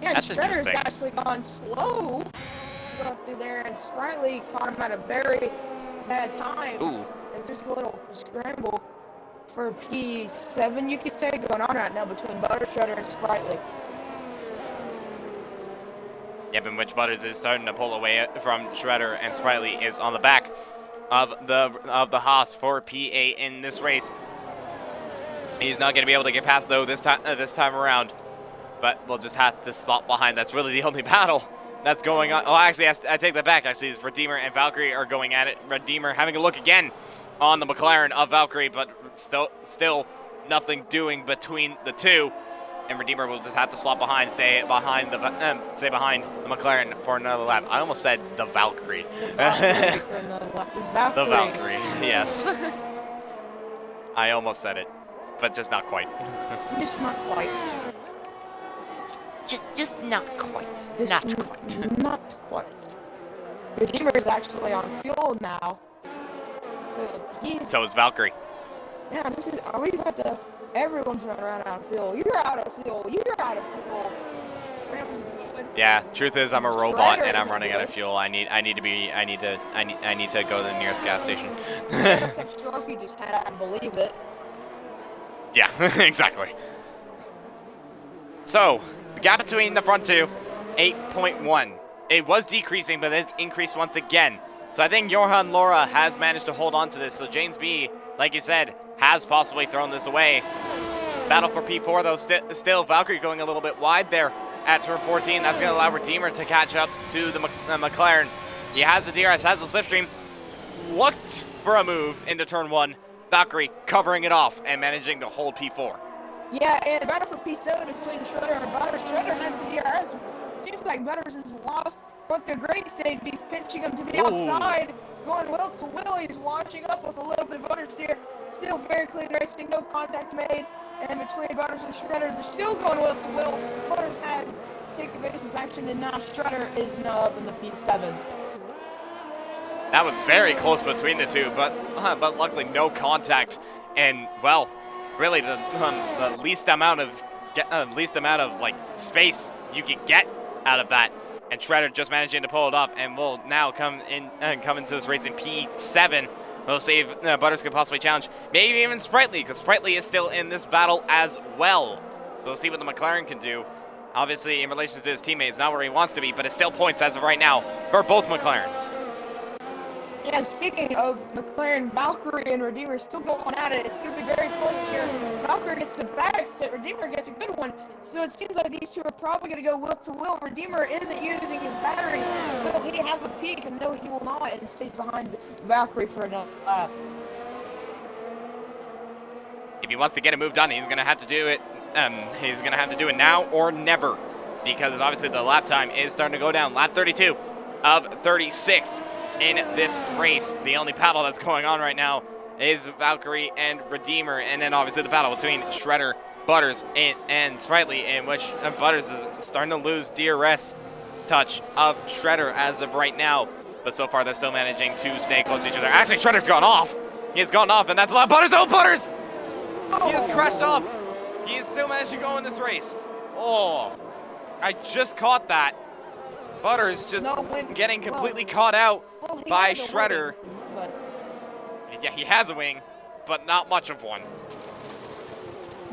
Yeah, that's Shredder's interesting. actually gone slow. Going through there, and Sprightly caught him at a very bad time. Ooh. As there's a little scramble for P7, you could say, going on right now between Butter, Shredder, and Sprightly. Yep, in which Butters is starting to pull away from Shredder, and Sprightly is on the back of the Haas for PA in this race. He's not going to be able to get past, though, this time around. But we'll just have to slot behind. That's really the only battle that's going on. Oh, actually, I take that back. Actually, it's Redeemer and Valkyrie are going at it. Redeemer having a look again on the McLaren of Valkyrie, but still nothing doing between the two. And Redeemer will just have to slot behind, stay behind the McLaren for another lap. I almost said the Valkyrie. The Valkyrie, yes. I almost said it, but just not quite. Just not quite. Just not quite. Not quite. Redeemer is actually on fuel now. So is Valkyrie. Yeah, are we about to... Everyone's running around out of fuel. You're out of fuel. You're out of fuel. Yeah, truth is I'm a robot and I'm running out of fuel. I need to go to the nearest gas station. Stroke just had, I believe it. Yeah, exactly. So, the gap between the front two, 8.1. It was decreasing, but it's increased once again. So I think Johan Laura has managed to hold on to this. So James B, like you said, has possibly thrown this away. Battle for P4, though, still Valkyrie going a little bit wide there at turn 14. That's going to allow Redeemer to catch up to the McLaren. He has the DRS, has the slipstream. Looked for a move into turn 1. Valkyrie covering it off and managing to hold P4. Yeah, and battle for P7 between Shredder and Butters. Shredder has the DRS. Seems like Butters is lost. But the great stage, he's pinching him to the outside. Going well to Will. He's launching up with a little bit of Butters here. Still very clean racing, no contact made. And between Butters and Shredder, they're still going well to Will. Butters had take evasive action, and now Shredder is now up in the P7. That was very close between the two, but luckily no contact. And well, really the least amount of like space you could get out of that. And Shredder just managing to pull it off, and will now come into this race in P7. We'll see if Butters could possibly challenge, maybe even Sprightly, because Sprightly is still in this battle as well. So we'll see what the McLaren can do. obviously in relation to his teammates, not where he wants to be, but it's still points as of right now for both McLarens. Yeah, speaking of McLaren, Valkyrie and Redeemer still going at it. It's going to be very close here. Valkyrie gets the bad set, Redeemer gets a good one. So it seems like these two are probably going to go will to will. Redeemer isn't using his battery. Will he have a peak? And no, he will not, and stays behind Valkyrie for another lap. If he wants to get a move done, he's going to have to do it. He's going to have to do it now or never, because obviously the lap time is starting to go down. Lap 32 of 36 in this race. The only battle that's going on right now is Valkyrie and Redeemer, and then obviously the battle between Shredder, Butters, and Sprightly, in which Butters is starting to lose DRS touch of Shredder as of right now, but so far they're still managing to stay close to each other. Actually, Shredder's gone off. He has gone off, and that's a lot. Butters, oh, Butters! He has crashed off. He has still managed to go in this race. Oh, I just caught that. Butters just getting completely caught out by Shredder. Yeah, he has a wing, but not much of one.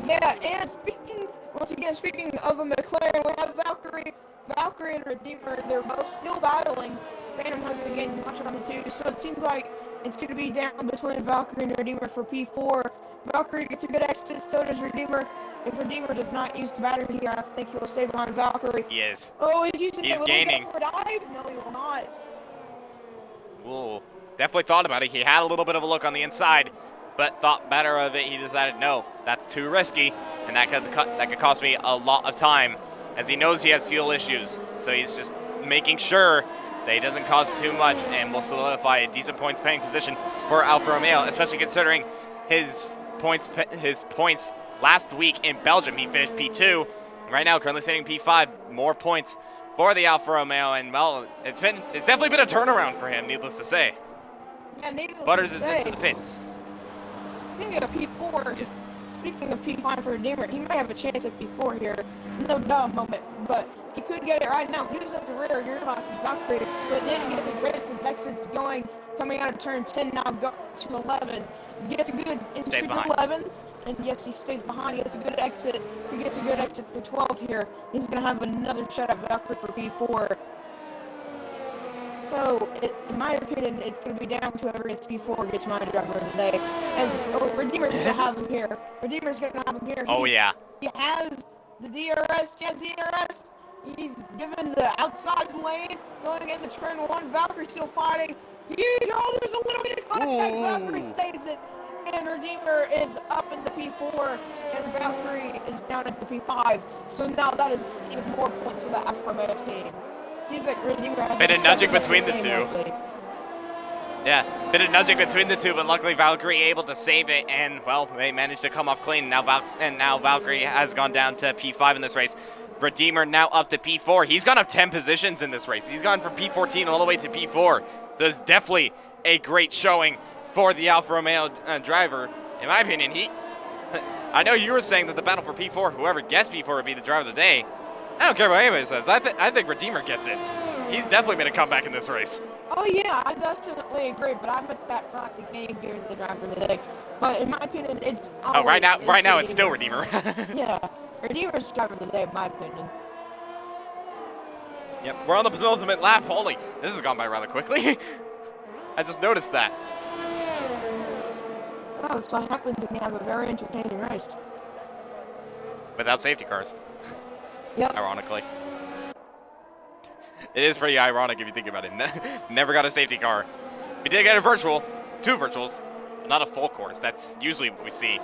Yeah, and speaking of a McLaren, we have Valkyrie and Redeemer. They're both still battling. Phantom hasn't gained much on the two, so it seems like it's going to be down between Valkyrie and Redeemer for P4. Valkyrie gets a good exit, so does Redeemer. If Redeemer does not use the battery here, I think he will stay behind Valkyrie. He is. Oh, he's using it. Will gaining. he go for a dive? No, he will not. Ooh, definitely thought about it. He had a little bit of a look on the inside, but thought better of it. He decided, no, that's too risky, and that could cost me a lot of time, as he knows he has fuel issues. So he's just making sure that he doesn't cause too much, and will solidify a decent points paying position for Alfa Romeo, especially considering his points last week in Belgium. He finished P2. Right now, currently sitting P5. More points for the Alfa Romeo, and well, it's definitely been a turnaround for him, needless to say. Yeah, needless Butters to is say. into the pits. Speaking of P4, speaking of P5 for Redeemer, he may have a chance at P4 here. No doubt moment, but he could get it right now. He was at the rear, Gearbox is Valkyrie, but didn't get the greatest of exits going. Coming out of turn 10 now, go to 11. Gets a good instant 11, and yes, he stays behind. He gets a good exit. If he gets a good exit for 12 here, he's going to have another shot at Valkyrie for P4. So, in my opinion, it's going to be down to whoever gets P4 gets my driver of the day. Redeemer's going to have him here. Redeemer's going to have him here. Yeah. He has the DRS. He has DRS. He's given the outside lane going into turn 1. Valkyrie still fighting. There's a little bit of contact. Valkyrie stays it. And Redeemer is up in the P4. And Valkyrie is down at the P5. So now that is even more points for the Alfa Romeo team. Seems like Redeemer has bit of nudging between the two. Yeah, bit of nudging between the two, but luckily Valkyrie able to save it, and well, they managed to come off clean. Now Valkyrie has gone down to P5 in this race. Redeemer now up to P4. He's gone up 10 positions in this race. He's gone from P14 all the way to P4. So it's definitely a great showing for the Alfa Romeo driver. In my opinion, I know you were saying that the battle for P4, whoever gets P4 would be the driver of the day. I don't care what anybody says. I think Redeemer gets it. He's definitely made a comeback in this race. Oh yeah, I definitely agree, but I'm at that fact the game here the driver of the day. But in my opinion, it's right now it's still Redeemer. Yeah, Redeemer's driver of the day, in my opinion. Yep, we're on the penultimate lap. Holy, this has gone by rather quickly. I just noticed that. Well, that's what happens when you have a very entertaining race. Without safety cars. Yep. Ironically. It is pretty ironic if you think about it. Never got a safety car. We did get a virtual, 2 virtuals, not a full course. That's usually what we see.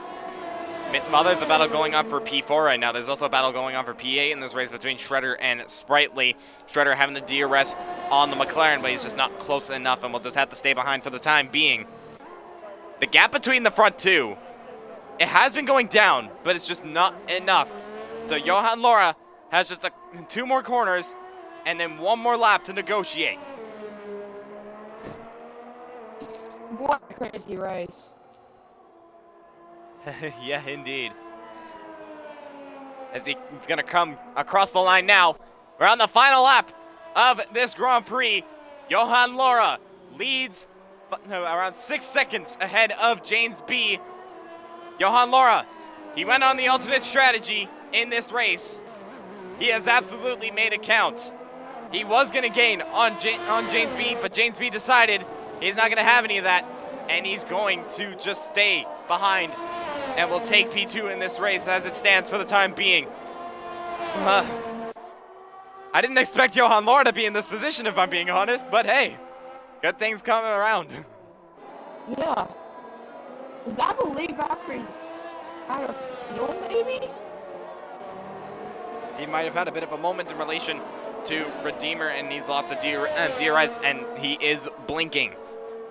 While there's a battle going on for P4 right now, there's also a battle going on for P8 in this race between Shredder and Sprightly. Shredder having the DRS on the McLaren, but he's just not close enough, and we'll just have to stay behind for the time being. The gap between the front two, it has been going down, but it's just not enough. So Johan Laura has just 2 more corners and then 1 more lap to negotiate. What a crazy race. Yeah, indeed. As he's going to come across the line now. We're on the final lap of this Grand Prix. Johan Laura leads around 6 seconds ahead of James B. Johan Laura, he went on the alternate strategy in this race. He has absolutely made it count. He was going to gain on James B, but James B decided he's not going to have any of that, and he's going to just stay behind and will take P2 in this race as it stands for the time being. I didn't expect Johan Laura to be in this position, if I'm being honest, but hey, good things coming around. Yeah. Because I believe Valkyrie's out of fuel, maybe? He might have had a bit of a moment in relation to Redeemer, and he's lost the DRS, and he is blinking.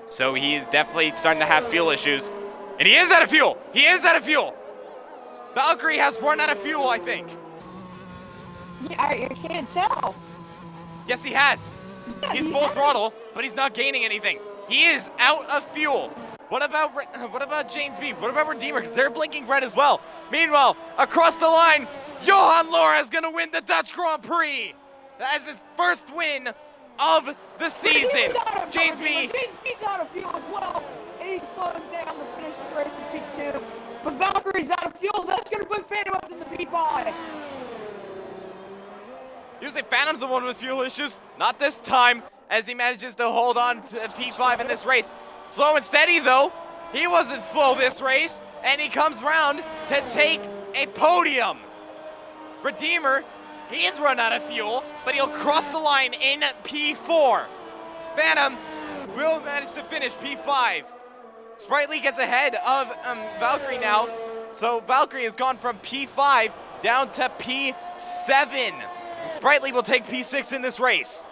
So he's definitely starting to have fuel issues. And he is out of fuel! He is out of fuel! Valkyrie has run out of fuel, I think. Yeah, I can't tell. Yes, he has. Yeah, He's he full has. throttle, but he's not gaining anything. He is out of fuel. What about James B? What about Redeemer? Because they're blinking red as well. Meanwhile, across the line, Johan Laura is going to win the Dutch Grand Prix. That is his first win of the season. James B. James B's out of fuel as well, and he slows down to finish the race in P2. But Valkyrie's out of fuel. That's going to put Phantom up in the P5. Usually Phantom's the one with fuel issues. Not this time, as he manages to hold on to P5 in this race. Slow and steady, though. He wasn't slow this race, and he comes round to take a podium. Redeemer, he's run out of fuel, but he'll cross the line in P4. Phantom will manage to finish P5. Sprightly gets ahead of Valkyrie now, so Valkyrie has gone from P5 down to P7. Sprightly will take P6 in this race.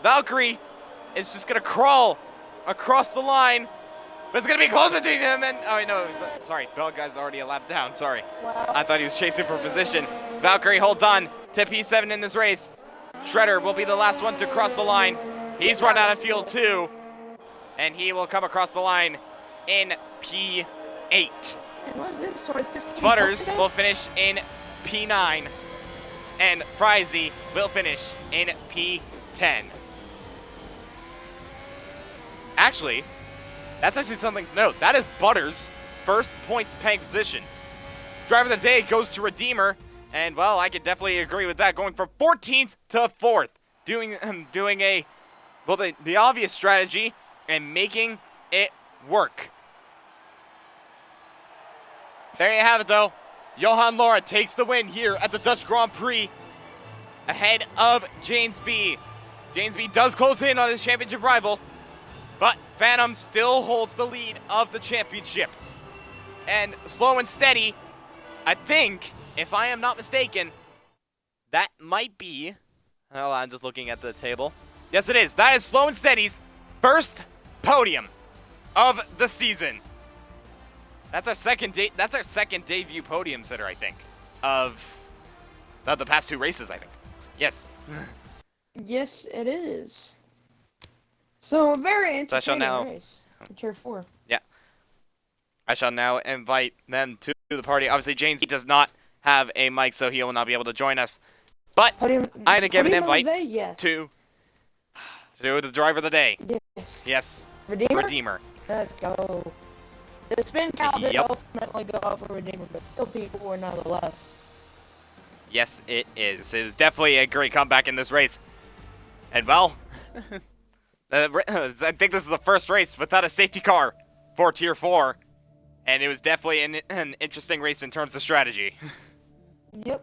Valkyrie is just going to crawl across the line, but it's going to be close between him and... Oh, no, sorry. Bell guy's already a lap down. Sorry. Wow. I thought he was chasing for position. Valkyrie holds on to P7 in this race. Shredder will be the last one to cross the line. He's run out of fuel, too, and he will come across the line in P8. What is it? Started 15. Butters will finish in P9. And Frizy will finish in P10. Actually, that's actually something to note. That is Butters' first points paying position. Driver of the day goes to Redeemer, and well, I could definitely agree with that. Going from 14th to 4th, doing the obvious strategy and making it work. There you have it, though. Johan Laura takes the win here at the Dutch Grand Prix ahead of James B. James B does close in on his championship rival, but Phantom still holds the lead of the championship. And slow and steady, I think, if I am not mistaken, that might be... Hold on, I'm just looking at the table. Yes, it is. That is Slow and Steady's first podium of the season. That's our second debut podium sitter, I think, of the past two races, I think. Yes. Yes, it is. So, a very entertaining race. Tier 4. Yeah. I shall now invite them to the party. Obviously, James does not have a mic, so he will not be able to join us. But I'm going to give an invite to the driver of the day. Yes. Yes. Redeemer? Let's go. The spin count did ultimately go out for Redeemer, but still P4 nonetheless. Yes, it is. It is definitely a great comeback in this race. And, well, I think this is the first race without a safety car for Tier 4. And it was definitely an interesting race in terms of strategy. Yep.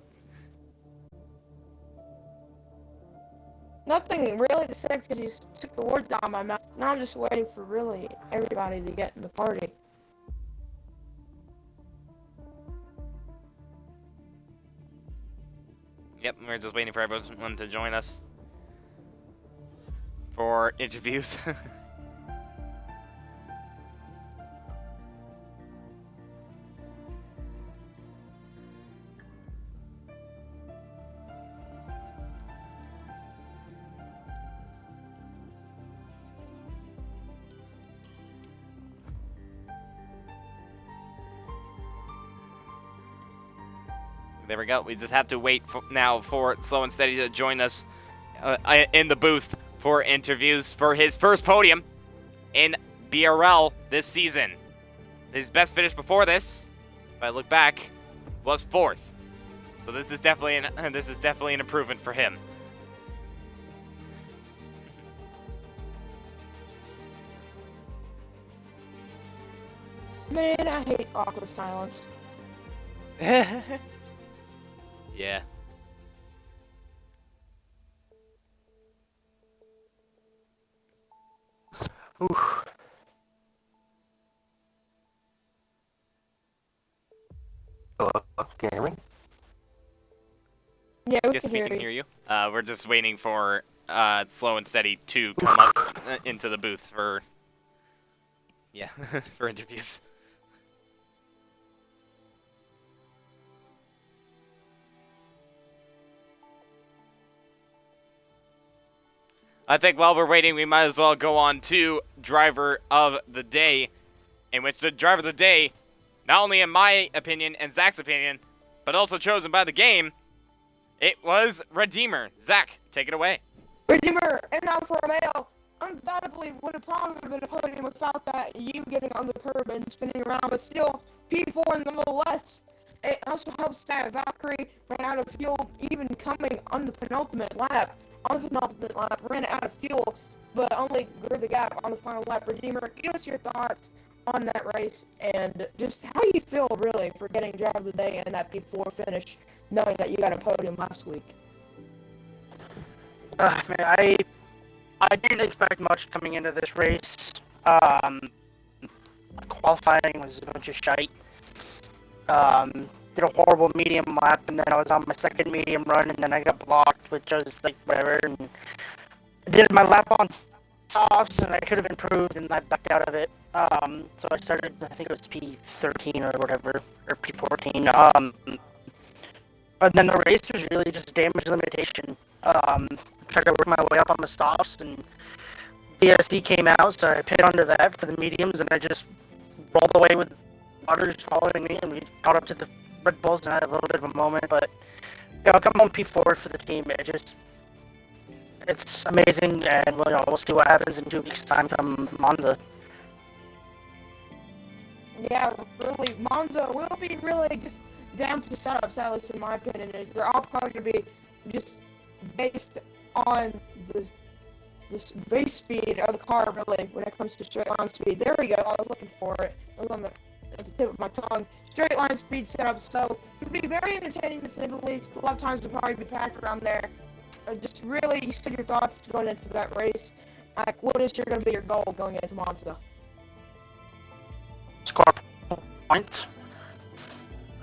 Nothing really to say because you took the words out of my mouth. Now I'm just waiting for really everybody to get in the party. Yep, we're just waiting for everyone to join us for interviews. There we go. We just have to wait now for Slow and Steady to join us in the booth for interviews for his first podium in BRL this season. His best finish before this, if I look back, was 4th. So this is definitely an improvement for him. Man, I hate awkward silence. Yeah. Oof. Hello, can you hear me? Yeah, we Yes, can we hear can you. hear you. We're just waiting for Slow and Steady to come up into the booth for for interviews. I think while we're waiting, we might as well go on to Driver of the Day, in which the Driver of the Day, not only in my opinion and Zach's opinion, but also chosen by the game, it was Redeemer. Zach, take it away. Redeemer and Alfa Romeo undoubtedly would have probably been a podium without that you getting on the curb and spinning around, but still P4 nonetheless. It also helps that Valkyrie ran out of fuel even coming on the penultimate lap. On the penultimate lap, ran out of fuel, but only grew the gap on the final lap. Redeemer, give us your thoughts on that race and just how you feel really for getting driver of the day and that P4 finish, knowing that you got a podium last week. Man, I didn't expect much coming into this race. Qualifying was a bunch of shite. Did a horrible medium lap, and then I was on my second medium run, and then I got blocked, which was like whatever. And I did my lap on softs, and I could have improved, and I backed out of it. So I started, I think it was P13 or whatever, or P14. And then the race was really just damage limitation. Tried to work my way up on the softs, and DSD came out, so I pit under that for the mediums, and I just rolled away with others following me, and we caught up to the Red Bulls and had a little bit of a moment, but yeah, I'll come on P4 for the team. It's amazing, and we'll see what happens in 2 weeks' time come Monza. Yeah, really, Monza will be really just down to setups, at least in my opinion. They're all probably going to be just based on the base speed of the car, really, when it comes to straight line speed. There we go, I was looking for it. It was on the tip of my tongue. Straight line speed setups, so it would be very entertaining to say the least. A lot of times will probably be packed around there. Just really, you said your thoughts going into that race. Like, what is going to be your goal going into Monza? Score points.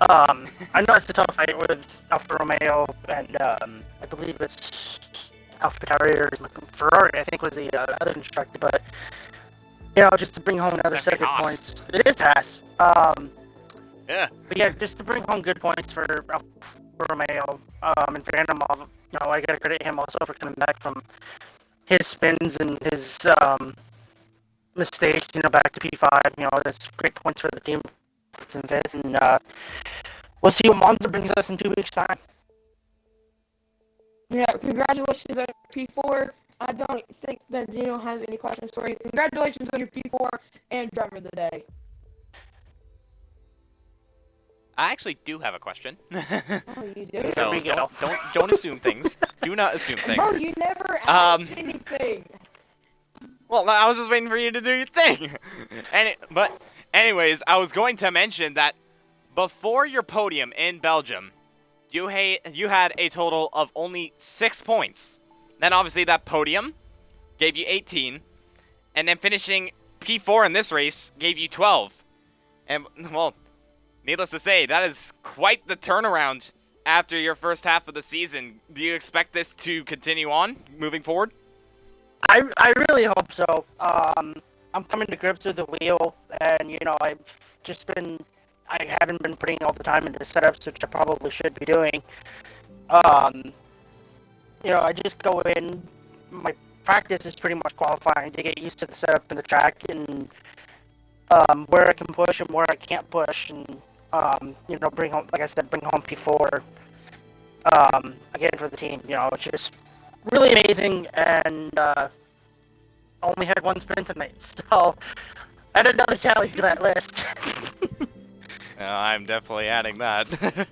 I know it's a tough fight with Alfa Romeo, and I believe it's AlphaTauri or Ferrari, I think was the other constructor, but just to bring home another That's set of good Haas. points. It is Haas. Yeah. But yeah, just to bring home good points for Alfa Romeo, and Vandermeer, I gotta credit him also for coming back from his spins and his mistakes, back to P5. That's great points for the team, 4th and 5th, and we'll see what Monza brings us in 2 weeks' time. Yeah, congratulations on P4. I don't think that Zeno has any questions for you. Congratulations on your P4 and driver of the day. I actually do have a question. Oh, you do? So we go. don't assume things. Do not assume things. Bro, you never asked anything. Well, I was just waiting for you to do your thing. But anyways, I was going to mention that before your podium in Belgium, you had a total of only 6 points. Then obviously that podium gave you 18, and then finishing P4 in this race gave you 12. And well, needless to say, that is quite the turnaround after your first half of the season. Do you expect this to continue on moving forward? I really hope so. I'm coming to grips with the wheel, and I haven't been putting all the time into setups, which I probably should be doing. I just go in. My practice is pretty much qualifying to get used to the setup and the track, and where I can push and where I can't push, and bring home, like I said, bring home P4 again for the team. It's just really amazing, and only had one sprint tonight, so add another tally to that list. I'm definitely adding that.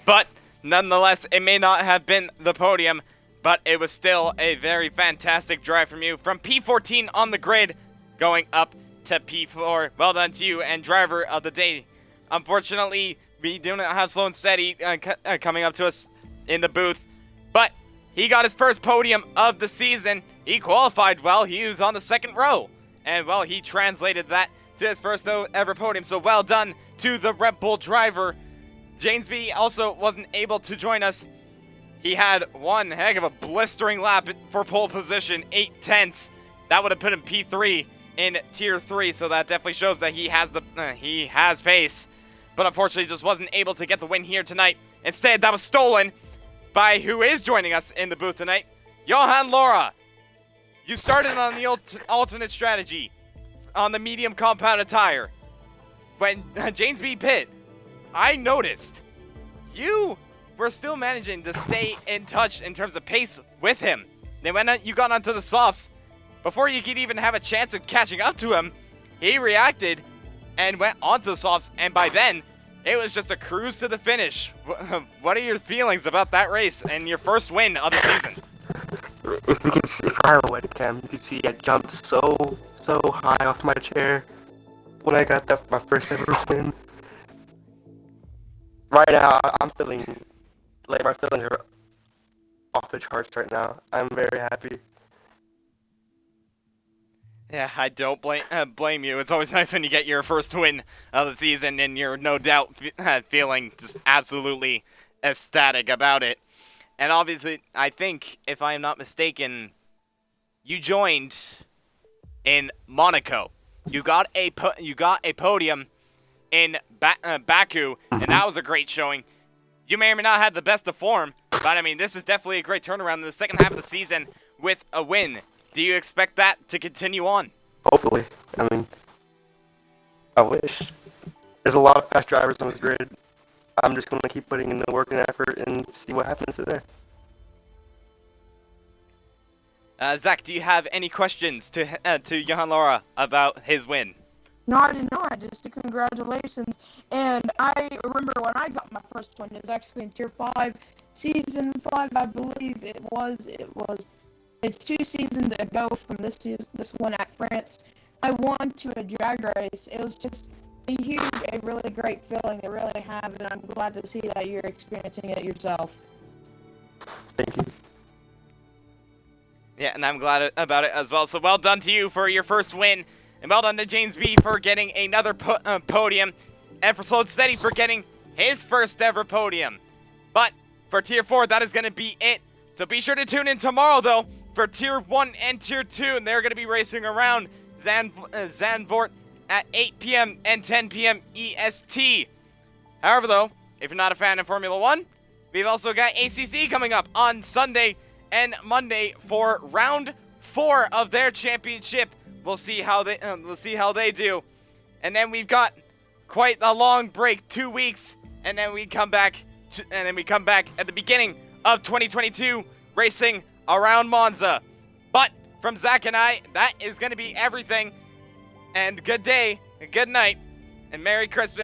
But Nonetheless, it may not have been the podium, but it was still a very fantastic drive from you. From P14 on the grid, going up to P4. Well done to you, and driver of the day. Unfortunately, we do not have Slow and Steady coming up to us in the booth, but he got his first podium of the season. He qualified well. He was on the second row, and well, he translated that to his first ever podium. So well done to the Red Bull driver. Jamesby also wasn't able to join us. He had one heck of a blistering lap for pole position, 8/10. That would have put him P3 in Tier 3, so that definitely shows that he has pace. But unfortunately, just wasn't able to get the win here tonight. Instead, that was stolen by who is joining us in the booth tonight, Johan Laura. You started on the alternate strategy on the medium compounded tire. When James B. pit, I noticed you were still managing to stay in touch in terms of pace with him. Then when you got onto the softs, before you could even have a chance of catching up to him, he reacted and went onto the softs, and by then, it was just a cruise to the finish. What are your feelings about that race and your first win of the season? If you can see, if I have a webcam, you can see I jumped so high off my chair when I got my first ever win. Right now, I'm feeling like my feelings are off the charts right now. I'm very happy. Yeah, I don't blame you. It's always nice when you get your first win of the season, and you're no doubt feeling just absolutely ecstatic about it. And obviously, I think, if I am not mistaken, you joined in Monaco. You got a podium in Baku, and that was a great showing. You may or may not have the best of form, but I mean, this is definitely a great turnaround in the second half of the season with a win. Do you expect that to continue on? Hopefully. I mean, I wish. There's a lot of fast drivers on this grid. I'm just going to keep putting in the work and effort and see what happens from there. Zach, do you have any questions to Johan Laura about his win? No, I did not. Just a congratulations. And I remember when I got my first one, it was actually in Tier 5, Season 5, I believe it was. It's 2 seasons ago from this one at France. I won to a drag race. It was just a really great feeling to really have, and I'm glad to see that you're experiencing it yourself. Thank you. Yeah, and I'm glad about it as well. So well done to you for your first win, and well done to James B for getting another podium, and for Slow and Steady for getting his first ever podium. But for Tier 4, that is going to be it. So be sure to tune in tomorrow, though, for Tier 1 and Tier 2, and they're going to be racing around Zandvoort at 8 p.m. and 10 p.m. EST. However, though, if you're not a fan of Formula 1, we've also got ACC coming up on Sunday and Monday for round 4 of their championship. We'll see how they do. And then we've got quite a long break, 2 weeks, and then we come back at the beginning of 2022 racing around Monza. But from Zach and I, that is going to be everything. And good day, and good night, and Merry Christmas.